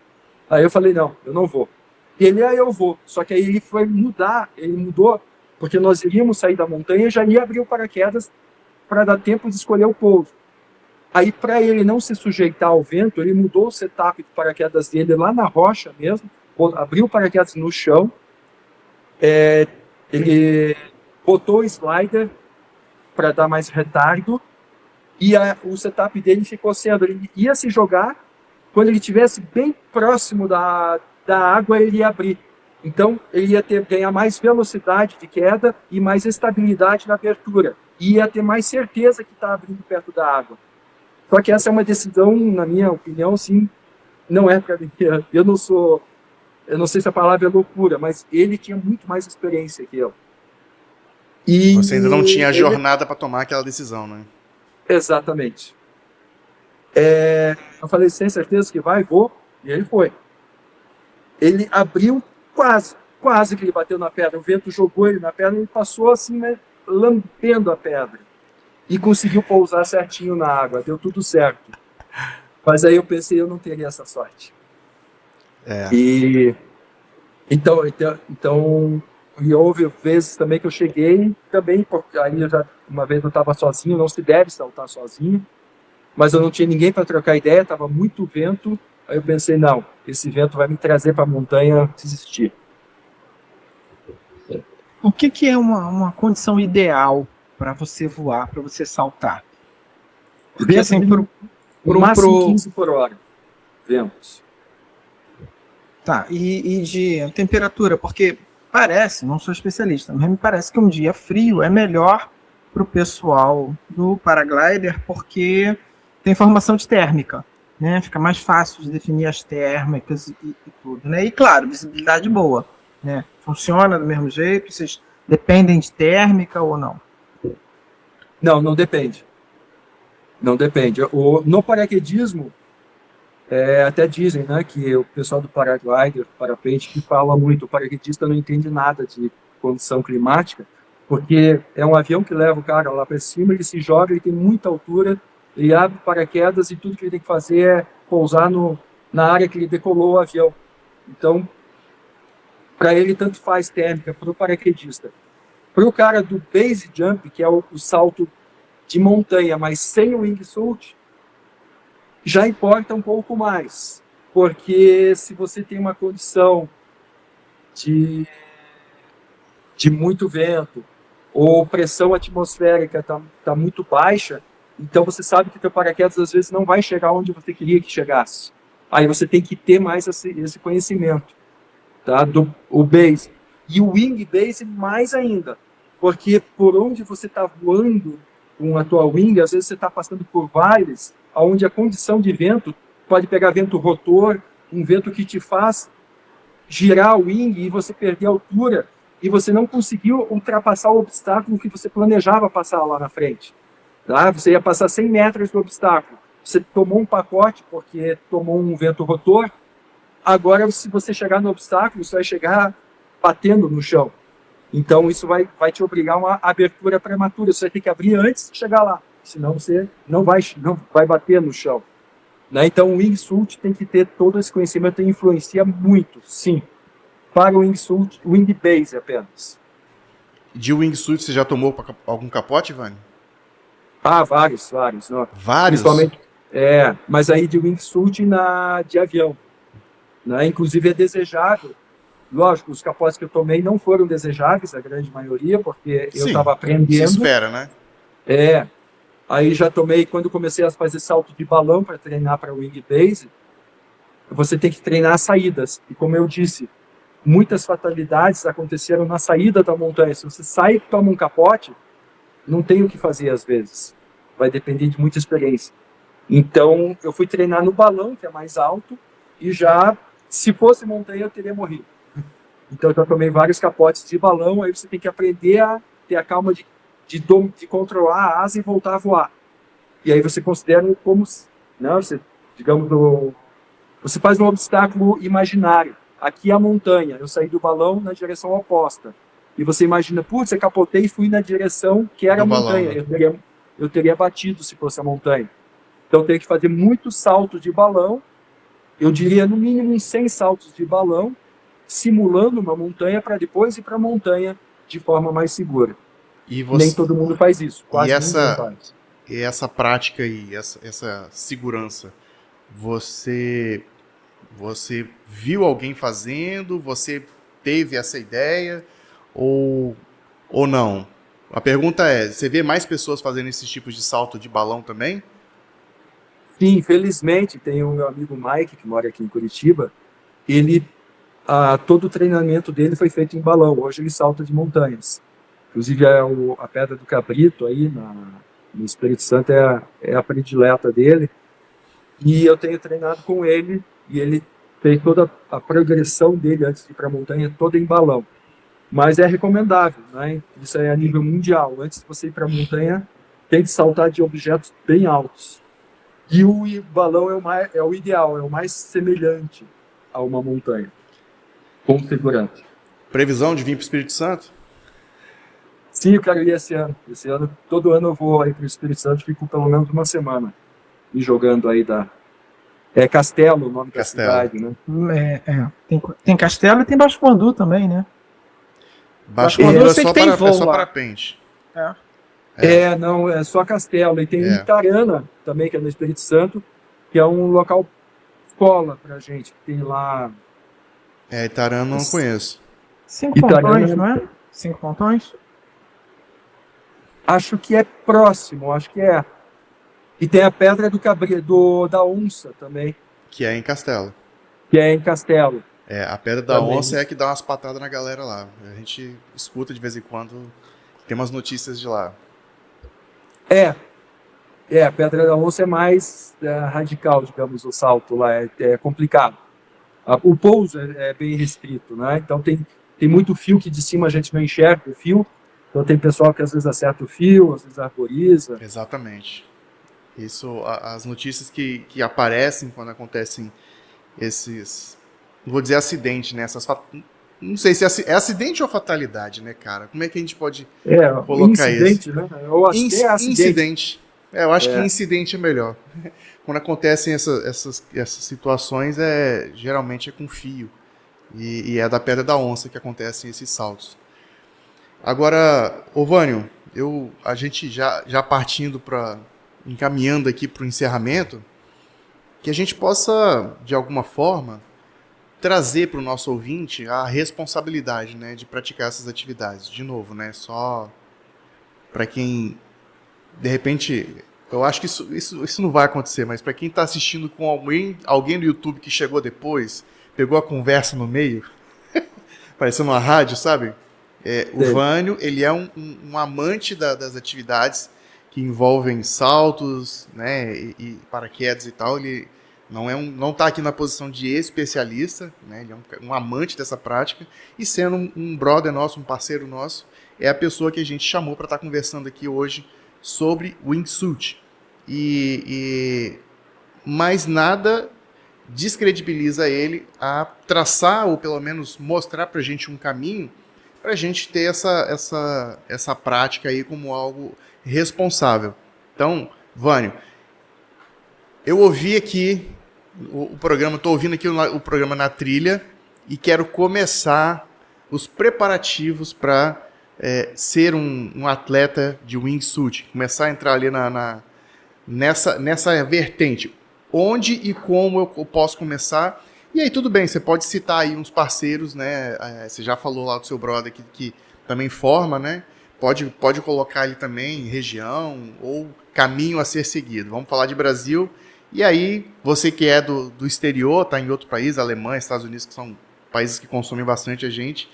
Aí eu falei, não, eu não vou. E ele, eu vou. Só que aí ele mudou, porque nós iríamos sair da montanha e já ia abrir o paraquedas para dar tempo de escolher o pouso. Aí, para ele não se sujeitar ao vento, ele mudou o setup de paraquedas dele lá na rocha mesmo, abriu o paraquedas no chão, ele botou o slider para dar mais retardo, e o setup dele ficou sendo, ele ia se jogar, quando ele estivesse bem próximo da água, ele ia abrir. Então, ele ia ganhar mais velocidade de queda e mais estabilidade na abertura. E ia ter mais certeza que está abrindo perto da água. Só que essa é uma decisão, na minha opinião, sim, não é para mim. Eu não sei se a palavra é loucura, mas ele tinha muito mais experiência que eu. E você ainda não tinha a jornada para tomar aquela decisão, né? Exatamente. Eu falei, sem certeza que vai, vou, e ele foi. Ele abriu quase que ele bateu na pedra, o vento jogou ele na pedra, ele passou assim, né, lambendo a pedra. e conseguiu pousar certinho na água, deu tudo certo. Mas aí eu pensei, eu não teria essa sorte. E então e houve vezes também que eu cheguei também, porque aí uma vez eu estava sozinho, não se deve saltar sozinho, mas eu não tinha ninguém para trocar ideia, estava muito vento, aí eu pensei, não, esse vento vai me trazer para a montanha desistir. O que é uma condição ideal para você voar, para você saltar? Porque assim, no máximo 15 por hora, ventos. Tá, e de temperatura, porque parece, não sou especialista, mas me parece que um dia frio é melhor para o pessoal do paraglider, porque tem formação de térmica, né? Fica mais fácil de definir as térmicas e tudo, né? E claro, visibilidade boa, né? Funciona do mesmo jeito, vocês dependem de térmica ou não? Não depende. Não depende. No paraquedismo, até dizem, né, que o pessoal do paraglider, parapente, que fala muito, o paraquedista não entende nada de condição climática, porque é um avião que leva o cara lá para cima, ele se joga, ele tem muita altura, ele abre paraquedas e tudo que ele tem que fazer é pousar na área que ele decolou o avião. Então, para ele, tanto faz térmica, para o paraquedista. Para o cara do base jump, que é o salto de montanha, mas sem o wingsuit, já importa um pouco mais, porque se você tem uma condição de muito vento ou pressão atmosférica tá muito baixa, então você sabe que teu paraquedas às vezes não vai chegar onde você queria que chegasse. Aí você tem que ter mais esse conhecimento, tá? O base. E o wing base mais ainda, porque por onde você está voando com a tua wing, às vezes você está passando por vales onde a condição de vento pode pegar vento rotor, um vento que te faz girar o wing e você perder a altura e você não conseguiu ultrapassar o obstáculo que você planejava passar lá na frente. Tá? Você ia passar 100 metros do obstáculo. Você tomou um pacote porque tomou um vento rotor. Agora, se você chegar no obstáculo, você vai chegar batendo no chão. Então, isso vai te obrigar a uma abertura prematura. Você vai ter que abrir antes de chegar lá. Senão, você não vai bater no chão. Né? Então, o wingsuit tem que ter todo esse conhecimento e influencia muito, sim. Para o wingsuit, wing base apenas. De wingsuit, você já tomou algum capote, Vani? Vários. Não. Vários? Principalmente, mas aí de wingsuit de avião. Né? Inclusive, é desejável. Lógico, os capotes que eu tomei não foram desejáveis, a grande maioria, porque eu estava aprendendo. Se espera, né? Aí já tomei, quando comecei a fazer salto de balão para treinar para wing base, você tem que treinar as saídas. E como eu disse, muitas fatalidades aconteceram na saída da montanha. Se você sai e toma um capote, não tem o que fazer às vezes. Vai depender de muita experiência. Então, eu fui treinar no balão, que é mais alto, e se fosse montanha, eu teria morrido. Então, eu já tomei vários capotes de balão, aí você tem que aprender a ter a calma de controlar a asa e voltar a voar. E aí você considera como, não, você faz um obstáculo imaginário. Aqui é a montanha, eu saí do balão na direção oposta. E você imagina, putz, eu capotei e fui na direção que era a montanha. Balão, né? Eu teria batido se fosse a montanha. Então, eu tenho que fazer muitos saltos de balão. Eu diria, no mínimo, uns 100 saltos de balão, simulando uma montanha para depois ir para a montanha de forma mais segura. Nem todo mundo faz isso. Quase ninguém faz. E essa prática e essa segurança, você viu alguém fazendo? Você teve essa ideia? Ou não? A pergunta é, você vê mais pessoas fazendo esses tipos de salto de balão também? Sim, infelizmente, tem o meu amigo Mike, que mora aqui em Curitiba, todo o treinamento dele foi feito em balão. Hoje ele salta de montanhas. Inclusive, a Pedra do Cabrito, aí no Espírito Santo, é a predileta dele. E eu tenho treinado com ele, e ele fez toda a progressão dele antes de ir para a montanha, toda em balão. Mas é recomendável, né? Isso é a nível mundial. Antes de você ir para a montanha, tem que saltar de objetos bem altos. E o balão é o ideal, é o mais semelhante a uma montanha, com segurança. Previsão de vir para o Espírito Santo? Sim, eu quero ir esse ano. Esse ano, todo ano eu vou aí para o Espírito Santo, fico pelo menos uma semana me jogando aí da. É Castelo o nome da Castelo. cidade, né? Tem Castelo e tem Baixo Guandu também, né? Baixo Guandu Guandu eu é sei só, que tem para, é voo só lá. parapente. É. Não, é só Castelo. E tem o É. Itarana também, que é no Espírito Santo, que é um local escola pra gente. Tem lá. Itarana eu não conheço. 5 Pontões, não é? 5 Pontões? Acho que é próximo, acho que é. E tem a Pedra da Onça também, Que é em Castelo. que é em Castelo. A Pedra da Também. Onça é a que dá umas patadas na galera lá. A gente escuta de vez em quando, tem umas notícias de lá. A Pedra da Onça é mais radical, digamos, o salto lá, é complicado. O pouso é bem restrito, né? Então tem muito fio que de cima a gente não enxerga o fio. Então tem pessoal que às vezes acerta o fio, às vezes arboriza. Exatamente. Isso, as notícias que aparecem quando acontecem esses, não vou dizer acidente, né? Não sei se é acidente ou fatalidade, né, cara? Como é que a gente pode colocar Incidente, isso? né? Ou acidente. Incidente. Eu acho que incidente é melhor. Quando acontecem essas situações, geralmente é com fio. E é da Pedra da Onça que acontecem esses saltos. Agora, Vânio, a gente já partindo encaminhando aqui para o encerramento, que a gente possa, de alguma forma, trazer para o nosso ouvinte a responsabilidade, né, de praticar essas atividades. De novo, né, só para quem, de repente, eu acho que isso não vai acontecer, mas para quem está assistindo com alguém no YouTube que chegou depois, pegou a conversa no meio, parecendo uma rádio, sabe? O Vânio, ele é um amante das atividades que envolvem saltos, né, e paraquedas e tal. Ele não está aqui na posição de especialista, né, ele é um amante dessa prática, e sendo um brother nosso, um parceiro nosso, é a pessoa que a gente chamou para estar conversando aqui hoje sobre wingsuit. E mais nada descredibiliza ele a traçar, ou pelo menos mostrar para a gente um caminho, para a gente ter essa prática aí como algo responsável. Então, Vânio, eu ouvi aqui o programa, estou ouvindo aqui o programa na trilha e quero começar os preparativos para ser um atleta de wingsuit, começar a entrar ali nessa vertente. Onde e como eu posso começar? E aí tudo bem, você pode citar aí uns parceiros, né? Você já falou lá do seu brother que também forma, né? Pode colocar ali também região ou caminho a ser seguido. Vamos falar de Brasil. E aí, você que é do exterior, está em outro país, Alemanha, Estados Unidos, que são países que consomem bastante a gente,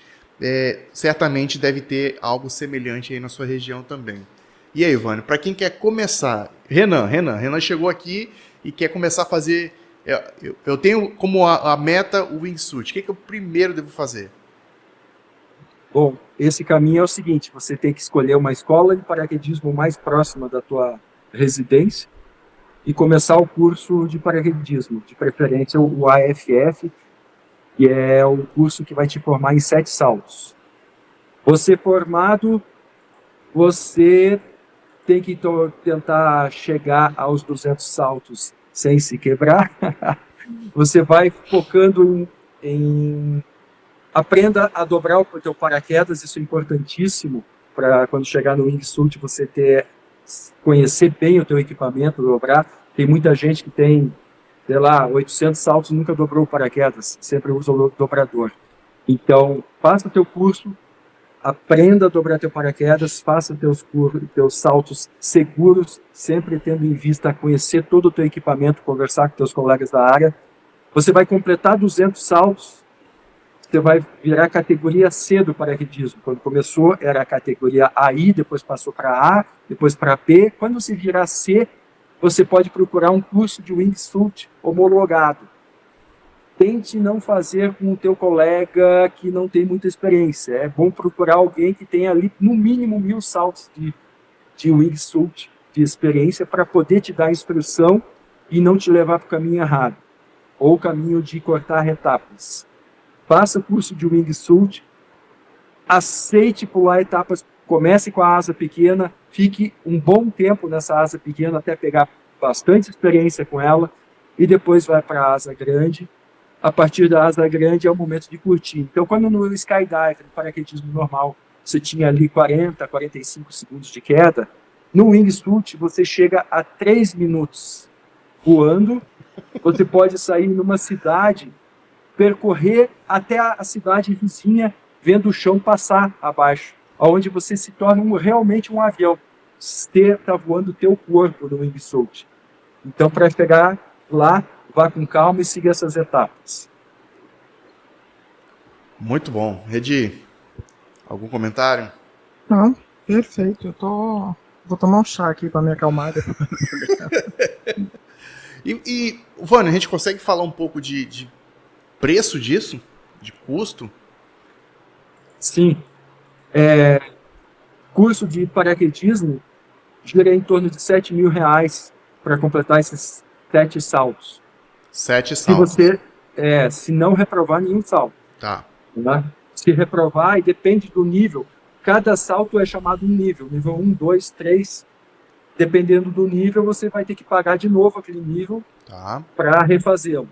certamente deve ter algo semelhante aí na sua região também. E aí, Vânio, para quem quer começar... Renan chegou aqui e quer começar a fazer... Eu tenho como a meta o wingsuit. O que eu primeiro devo fazer? Bom, esse caminho é o seguinte: você tem que escolher uma escola de paraquedismo mais próxima da tua residência e começar o curso de paraquedismo, de preferência o AFF, que é o curso que vai te formar em 7 saltos. Você formado, você tem que tentar chegar aos 200 saltos sem se quebrar. Você vai focando aprenda a dobrar o teu paraquedas, isso é importantíssimo para quando chegar no wingsuit você conhecer bem o teu equipamento, dobrar. Tem muita gente que tem, sei lá, 800 saltos e nunca dobrou o paraquedas, sempre usa o dobrador. Então, faça o teu curso, aprenda a dobrar teu paraquedas, faça teus saltos seguros, sempre tendo em vista conhecer todo o teu equipamento, conversar com teus colegas da área. Você vai completar 200 saltos, você vai virar categoria C do paraquedismo. Quando começou era a categoria AI, depois passou para A, depois para B. Quando você virar C, você pode procurar um curso de wingsuit homologado. Tente não fazer com o teu colega que não tem muita experiência. É bom procurar alguém que tenha ali no mínimo 1000 saltos de wingsuit de experiência para poder te dar instrução e não te levar para o caminho errado, ou o caminho de cortar etapas. Faça o curso de wingsuit, aceite pular etapas comece com a asa pequena, fique um bom tempo nessa asa pequena até pegar bastante experiência com ela e depois vai para a asa grande. A partir da asa grande é o momento de curtir. Então, quando no skydive, no paraquedismo normal, você tinha ali 40, 45 segundos de queda, no wingsuit você chega a 3 minutos voando. Você pode sair numa cidade, percorrer até a cidade vizinha, vendo o chão passar abaixo, onde você se torna realmente um avião. Você está voando o teu corpo no wingsuit. Então, para chegar lá, vá com calma e siga essas etapas. Muito bom. Redi, algum comentário? Não, perfeito. Vou tomar um chá aqui para me acalmar. E Vânia, a gente consegue falar um pouco de preço disso? De custo? Sim. Curso de paraquedismo gira em torno de R$7.000 para completar esses 7 saltos. 7 Se saltos. você, se não reprovar nenhum salto. Tá. Né? Se reprovar, e depende do nível, cada salto é chamado um nível 1, 2, 3. Dependendo do nível, você vai ter que pagar de novo aquele nível Tá. para refazê-lo.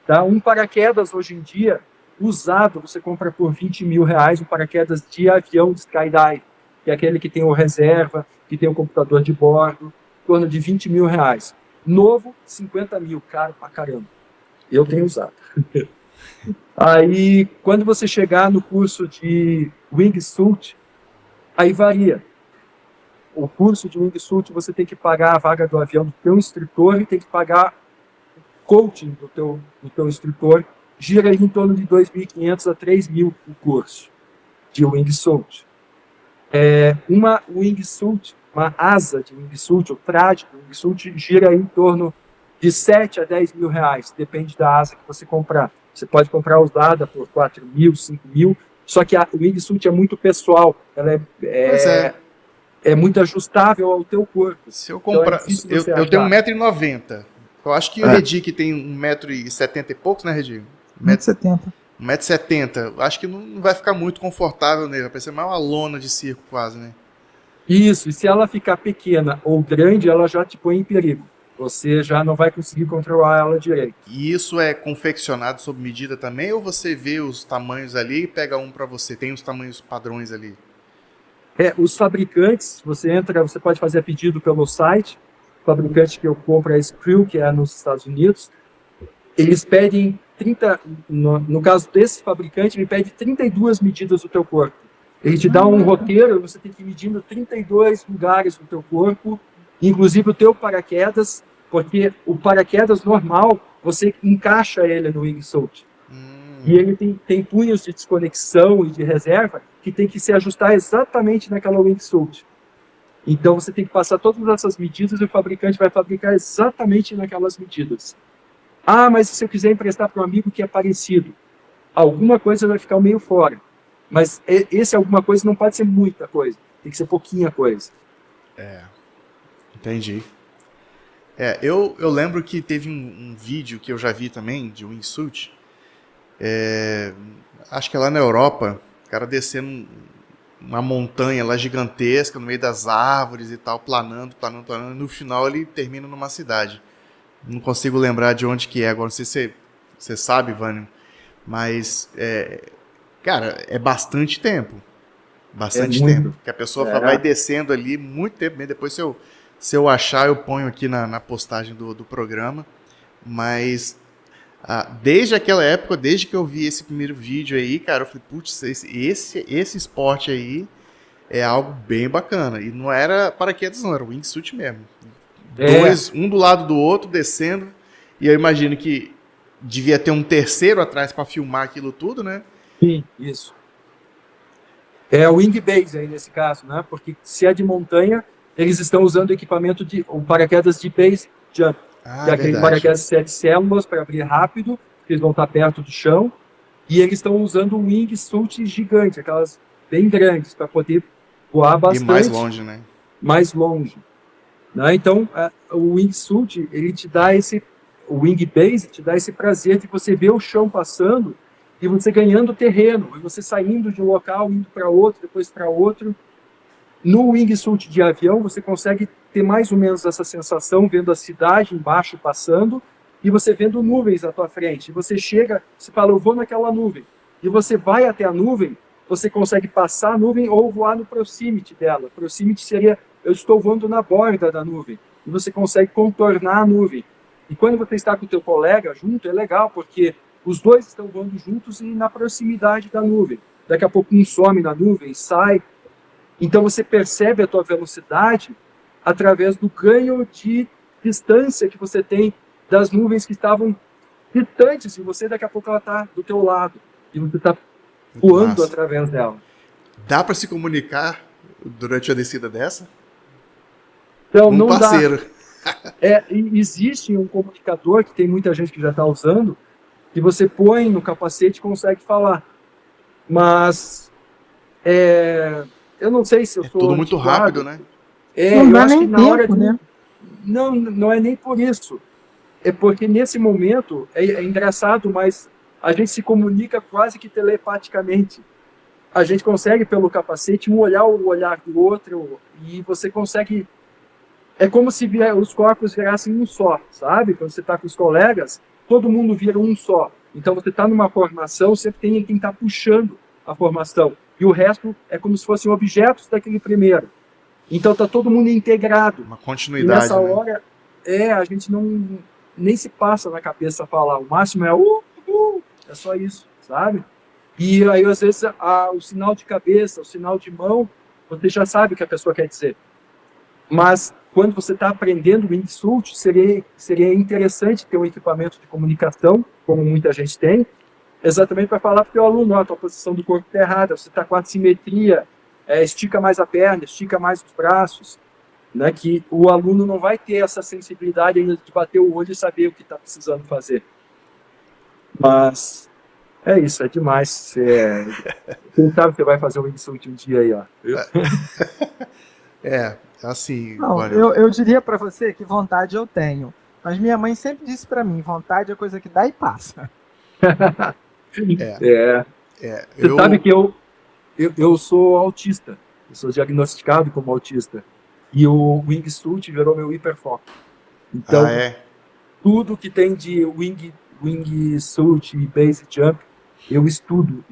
Tá? Um paraquedas, hoje em dia, usado, você compra por R$20.000, um paraquedas de avião de skydive, que é aquele que tem o reserva, que tem o computador de bordo, em torno de R$20.000. Novo, 50 mil, caro pra caramba. Eu tenho usado. Aí, quando você chegar no curso de wingsuit, aí varia. O curso de wingsuit, você tem que pagar a vaga do avião do teu instrutor e tem que pagar o coaching do teu instrutor. Gira em torno de 2.500 a 3.000 o curso de wingsuit. Uma wingsuit, uma asa de wingsuit, o traje do wingsuit, gira em torno de 7 a 10 mil reais, depende da asa que você comprar. Você pode comprar usada por 4 mil, 5 mil, só que a wingsuit é muito pessoal, ela é muito ajustável ao teu corpo. Se eu comprar, Então é difícil você eu tenho achar. 1,90 m. Eu acho que o Redi, que tem 1,70 m e poucos, né, Redi? 1,70 m. 1,70 m. Acho que não vai ficar muito confortável nele. Vai parecer mais uma lona de circo quase, né? Isso, e se ela ficar pequena ou grande, ela já te põe em perigo. Você já não vai conseguir controlar ela direito. E isso é confeccionado sob medida também? Ou você vê os tamanhos ali e pega um para você? Tem os tamanhos padrões ali? Os fabricantes, você pode fazer pedido pelo site. O fabricante que eu compro é a Screw, que é nos Estados Unidos. Eles pedem 30, no caso desse fabricante, ele pede 32 medidas do teu corpo. Ele te dá um roteiro, você tem que ir medindo 32 lugares do teu corpo, inclusive o teu paraquedas, porque o paraquedas normal, você encaixa ele no wingsuit. E ele tem punhos de desconexão e de reserva que tem que se ajustar exatamente naquela wingsuit. Então você tem que passar todas essas medidas e o fabricante vai fabricar exatamente naquelas medidas. Ah, mas se eu quiser emprestar para um amigo que é parecido, alguma coisa vai ficar meio fora. Mas esse alguma coisa não pode ser muita coisa, tem que ser pouquinha coisa. Entendi. Eu lembro que teve um vídeo que eu já vi também, de wingsuit, acho que é lá na Europa, o cara descendo uma montanha lá gigantesca, no meio das árvores e tal, planando, e no final ele termina numa cidade. Não consigo lembrar de onde que é agora, não sei se você sabe, Vânia, mas, cara, é bastante tempo. Bastante tempo. Que a pessoa vai descendo ali muito tempo, mesmo. Depois se eu achar, eu ponho aqui na postagem do programa. Mas desde aquela época, desde que eu vi esse primeiro vídeo aí, cara, eu falei, putz, esse esporte aí é algo bem bacana. E não era paraquedas, não, era wingsuit mesmo. Dois, um do lado do outro, descendo. E eu imagino que devia ter um terceiro atrás para filmar aquilo tudo, né? Sim, isso. É o wing base aí nesse caso, né? Porque se é de montanha, eles estão usando o paraquedas de base jump, que é aquele paraquedas de 7 células para abrir rápido, porque eles vão estar perto do chão, e eles estão usando um wingsuit gigante, aquelas bem grandes, para poder voar bastante. E mais longe, né? Mais longe. Né? Então, o wingsuit, ele te dá o wing base te dá esse prazer de você ver o chão passando e você ganhando terreno, e você saindo de um local, indo para outro, depois para outro. No wingsuit de avião, você consegue ter mais ou menos essa sensação, vendo a cidade embaixo passando, e você vendo nuvens à tua frente. Você chega, você fala, eu vou naquela nuvem. E você vai até a nuvem, você consegue passar a nuvem ou voar no proximity dela. Proximity seria, eu estou voando na borda da nuvem. E você consegue contornar a nuvem. E quando você está com o teu colega junto, é legal, porque os dois estão voando juntos e na proximidade da nuvem. Daqui a pouco um some na nuvem, sai. Então você percebe a tua velocidade através do ganho de distância que você tem das nuvens que estavam distantes, e você daqui a pouco ela está do teu lado. E você está voando massa. através dela. Dá para se comunicar durante a descida dessa? Então, Um não dá. parceiro. Existe um comunicador que tem muita gente que já está usando, que você põe no capacete e consegue falar. Mas eu não sei se eu sou Tudo muito antiquado. rápido, né? Não Eu dá acho nem que na hora tempo, de... né? Não é nem por isso. É porque nesse momento é engraçado, mas a gente se comunica quase que telepaticamente. A gente consegue, pelo capacete, um olhar o olhar do outro, e você consegue... É como se os corpos virassem um só, sabe? Quando você está com os colegas, todo mundo vira um só. Então você está numa formação, sempre tem quem está puxando a formação. E o resto é como se fossem objetos daquele primeiro. Então está todo mundo integrado. Uma E continuidade, nessa né? hora, a gente nem se passa na cabeça falar. O máximo é é só isso, sabe? E aí, às vezes, o sinal de cabeça, o sinal de mão, você já sabe o que a pessoa quer dizer. Mas, quando você está aprendendo o wingsuit, seria interessante ter um equipamento de comunicação, como muita gente tem, exatamente para falar para o teu aluno, a tua posição do corpo está errada, você está com assimetria, estica mais a perna, estica mais os braços, né, que o aluno não vai ter essa sensibilidade ainda de bater o olho e saber o que está precisando fazer. Mas é isso, é demais. Quem sabe você vai fazer o wingsuit um dia aí, ó. Assim, Não, olha, eu diria pra você que vontade eu tenho. Mas minha mãe sempre disse pra mim, vontade é coisa que dá e passa. Você sabe que eu sou autista. Eu sou diagnosticado como autista. E o wingsuit virou meu hiperfoco. Então, tudo que tem de wingsuit e base jump, eu estudo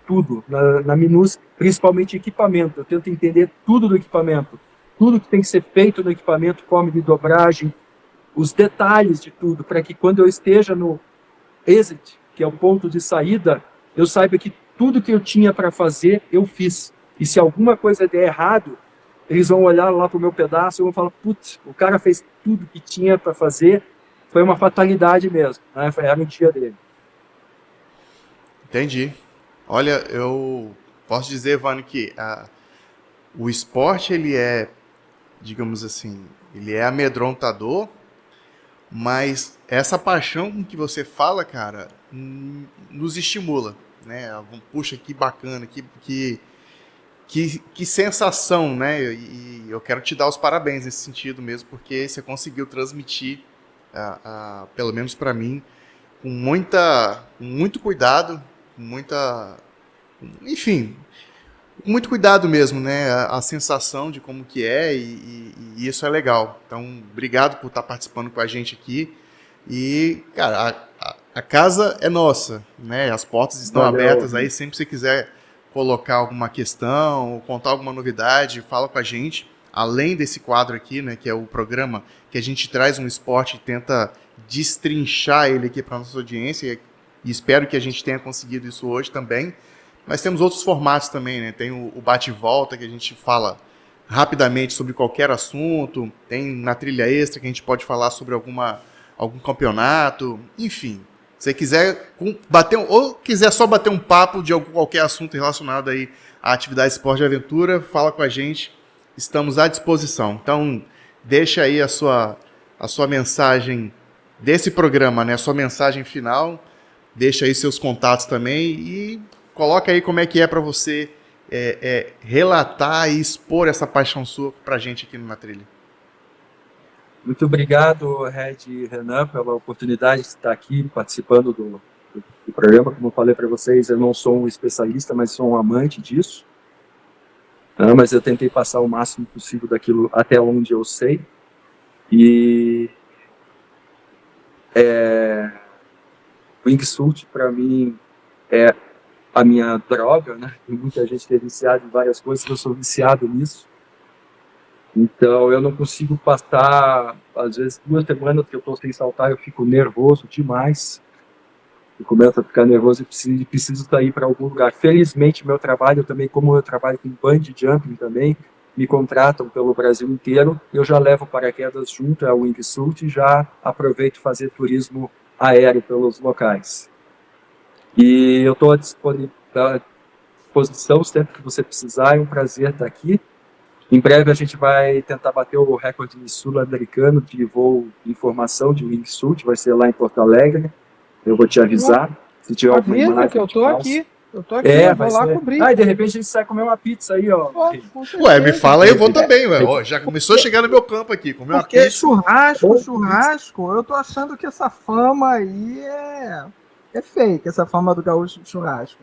tudo na minúcia, principalmente equipamento. Eu tento entender tudo do equipamento, tudo que tem que ser feito no equipamento, forma de dobragem, os detalhes de tudo, para que quando eu esteja no exit, que é o ponto de saída, eu saiba que tudo que eu tinha para fazer, eu fiz. E se alguma coisa der errado, eles vão olhar lá para o meu pedaço e vão falar, putz, o cara fez tudo que tinha para fazer, foi uma fatalidade mesmo, né? Era o dia dele. entendi. Olha, eu posso dizer, Vânio, que o esporte, ele é, digamos assim, ele é amedrontador, mas essa paixão com que você fala, cara, nos estimula, né? Puxa, que bacana, que sensação, né? E eu quero te dar os parabéns nesse sentido mesmo, porque você conseguiu transmitir, pelo menos para mim, com muito cuidado, enfim, com muito cuidado mesmo, né? A sensação de como que é, e isso é legal. Então, obrigado por estar participando com a gente aqui. E, cara, a casa é nossa, né? As portas estão abertas aí, sempre que você quiser colocar alguma questão, ou contar alguma novidade, fala com a gente. Além desse quadro aqui, né, que é o programa que a gente traz um esporte e tenta destrinchar ele aqui para a nossa audiência, e espero que a gente tenha conseguido isso hoje também. Mas temos outros formatos também, né? Tem o bate-volta, que a gente fala rapidamente sobre qualquer assunto, tem na trilha extra que a gente pode falar sobre algum campeonato, enfim. Se você quiser ou quiser só bater um papo de qualquer assunto relacionado aí à atividade esporte e aventura, fala com a gente, estamos à disposição. Então, deixa aí a sua mensagem desse programa, né? A sua mensagem final, deixa aí seus contatos também e coloca aí como é que é para você relatar e expor essa paixão sua pra gente aqui no Na Trilha. Muito obrigado, Red e Renan, pela oportunidade de estar aqui participando do programa. Como eu falei para vocês, eu não sou um especialista, mas sou um amante disso. Mas eu tentei passar o máximo possível daquilo até onde eu sei. E o wingsuit, para mim, é a minha droga, né? Tem muita gente que é viciada em várias coisas, eu sou viciado nisso. Então, eu não consigo passar, às vezes, 2 semanas que eu estou sem saltar, eu fico nervoso demais. Eu começo a ficar nervoso e preciso sair para algum lugar. Felizmente, meu trabalho também, como eu trabalho com bungee jumping também, me contratam pelo Brasil inteiro, eu já levo paraquedas junto ao wingsuit e já aproveito fazer turismo aéreo pelos locais. E eu estou à disposição sempre que você precisar, é um prazer estar aqui. Em breve a gente vai tentar bater o recorde sul-americano de voo de informação de wingsuit, vai ser lá em Porto Alegre. Eu vou te avisar. Se tiver alguma Avisa imagem, que eu tô aqui. Eu tô aqui, É, eu vou vai lá ser. cobrir. Ah, e de repente a gente sai comer uma pizza aí, ó. Pô, com Ué, me certeza. fala aí, eu vou também, ué. Ó, já começou a chegar no meu campo aqui. Comer uma Porque pizza. churrasco, eu tô achando que essa fama aí é fake, essa fama do gaúcho de churrasco.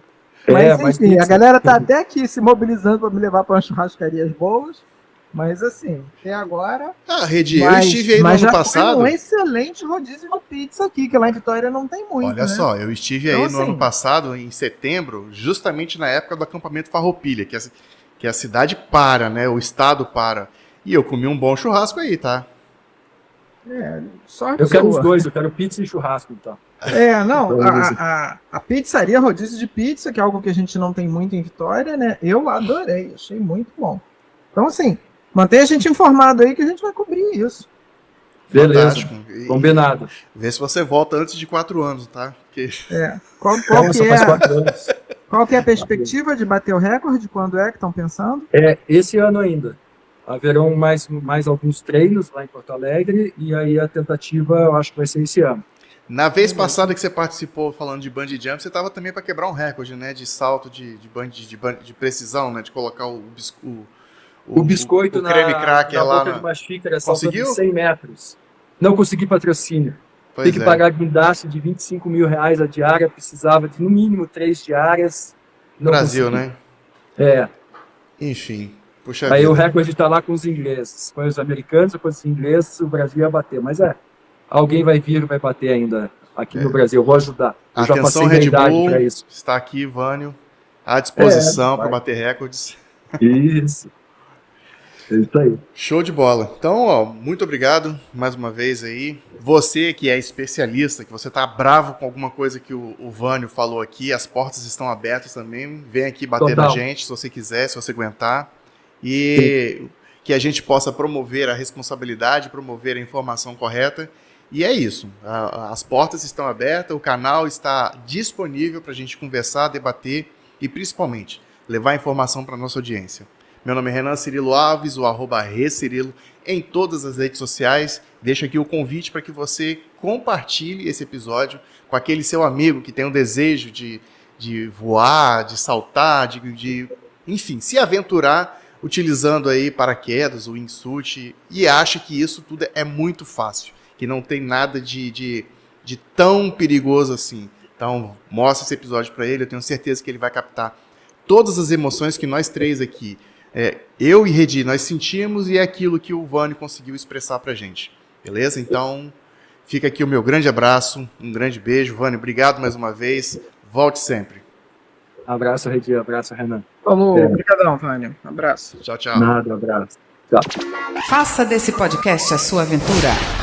Mas mas enfim, a pizza. galera tá até aqui se mobilizando para me levar para umas churrascarias boas. Mas assim, até agora. Ah, Redi, eu estive aí no mas ano já passado. foi um excelente rodízio de pizza aqui, que lá em Vitória não tem muito. Olha né? só, eu estive aí Então, no ano assim, passado, em setembro, justamente na época do acampamento Farroupilha, que a cidade para, né? O estado para. E eu comi um bom churrasco aí, tá? sorte Eu quero os sua. dois, eu quero pizza e churrasco, então. Não, Vamos a pizzaria rodízio de pizza, que é algo que a gente não tem muito em Vitória, né? Eu adorei, achei muito bom. Então, assim, mantenha a gente informado aí que a gente vai cobrir isso. Beleza, Fantástico. E combinado. vê se você volta antes de 4 anos, tá? Porque Qual Só faz 4 anos. qual que é a perspectiva de bater o recorde? Quando é que estão pensando? Esse ano ainda. Haverão mais alguns treinos lá em Porto Alegre e aí a tentativa eu acho que vai ser esse ano. na vez passada que você participou falando de bungee jump, você tava também para quebrar um recorde, né? De salto de precisão, né? De colocar O biscoito o creme cracker na lá boca de uma xícara saltando Conseguiu? 100 metros. Não consegui patrocínio. Pois Tem que é. pagar guindaste de 25 mil reais a diária, precisava de no mínimo 3 diárias. Não Brasil, consegui. né? Enfim, puxa Aí vida. o recorde está lá com os ingleses. Com os americanos, com os ingleses, o Brasil ia bater. Mas alguém vai vir e vai bater ainda aqui no Brasil. Eu vou ajudar. Eu já Atenção, passei da Red idade Bull, para isso. está aqui, Vânio, à disposição para vai. bater recordes. Isso. É isso aí. Show de bola. Então, ó, muito obrigado mais uma vez aí. Você que é especialista, que você tá bravo com alguma coisa que o Vânio falou aqui, as portas estão abertas também. Vem aqui bater Total. na gente, se você quiser, se você aguentar. E que a gente possa promover a responsabilidade, promover a informação correta. E é isso. As portas estão abertas, o canal está disponível para a gente conversar, debater e, principalmente, levar informação para nossa audiência. Meu nome é Renan Cirilo Alves, o @recirilo, em todas as redes sociais. Deixo aqui o convite para que você compartilhe esse episódio com aquele seu amigo que tem um desejo de voar, de saltar, enfim, se aventurar utilizando aí paraquedas, o wingsuit, e acha que isso tudo é muito fácil, que não tem nada de tão perigoso assim. Então, mostra esse episódio para ele, eu tenho certeza que ele vai captar todas as emoções que nós três aqui, eu e Redi, nós sentimos, e é aquilo que o Vânio conseguiu expressar pra gente. Beleza? Então, fica aqui o meu grande abraço, um grande beijo. Vânio, obrigado mais uma vez. Volte sempre. Abraço, Redi. Abraço, Renan. Falou, obrigadão, Vânio. Abraço. Tchau, tchau. Nada, abraço. Tchau. Faça desse podcast a sua aventura.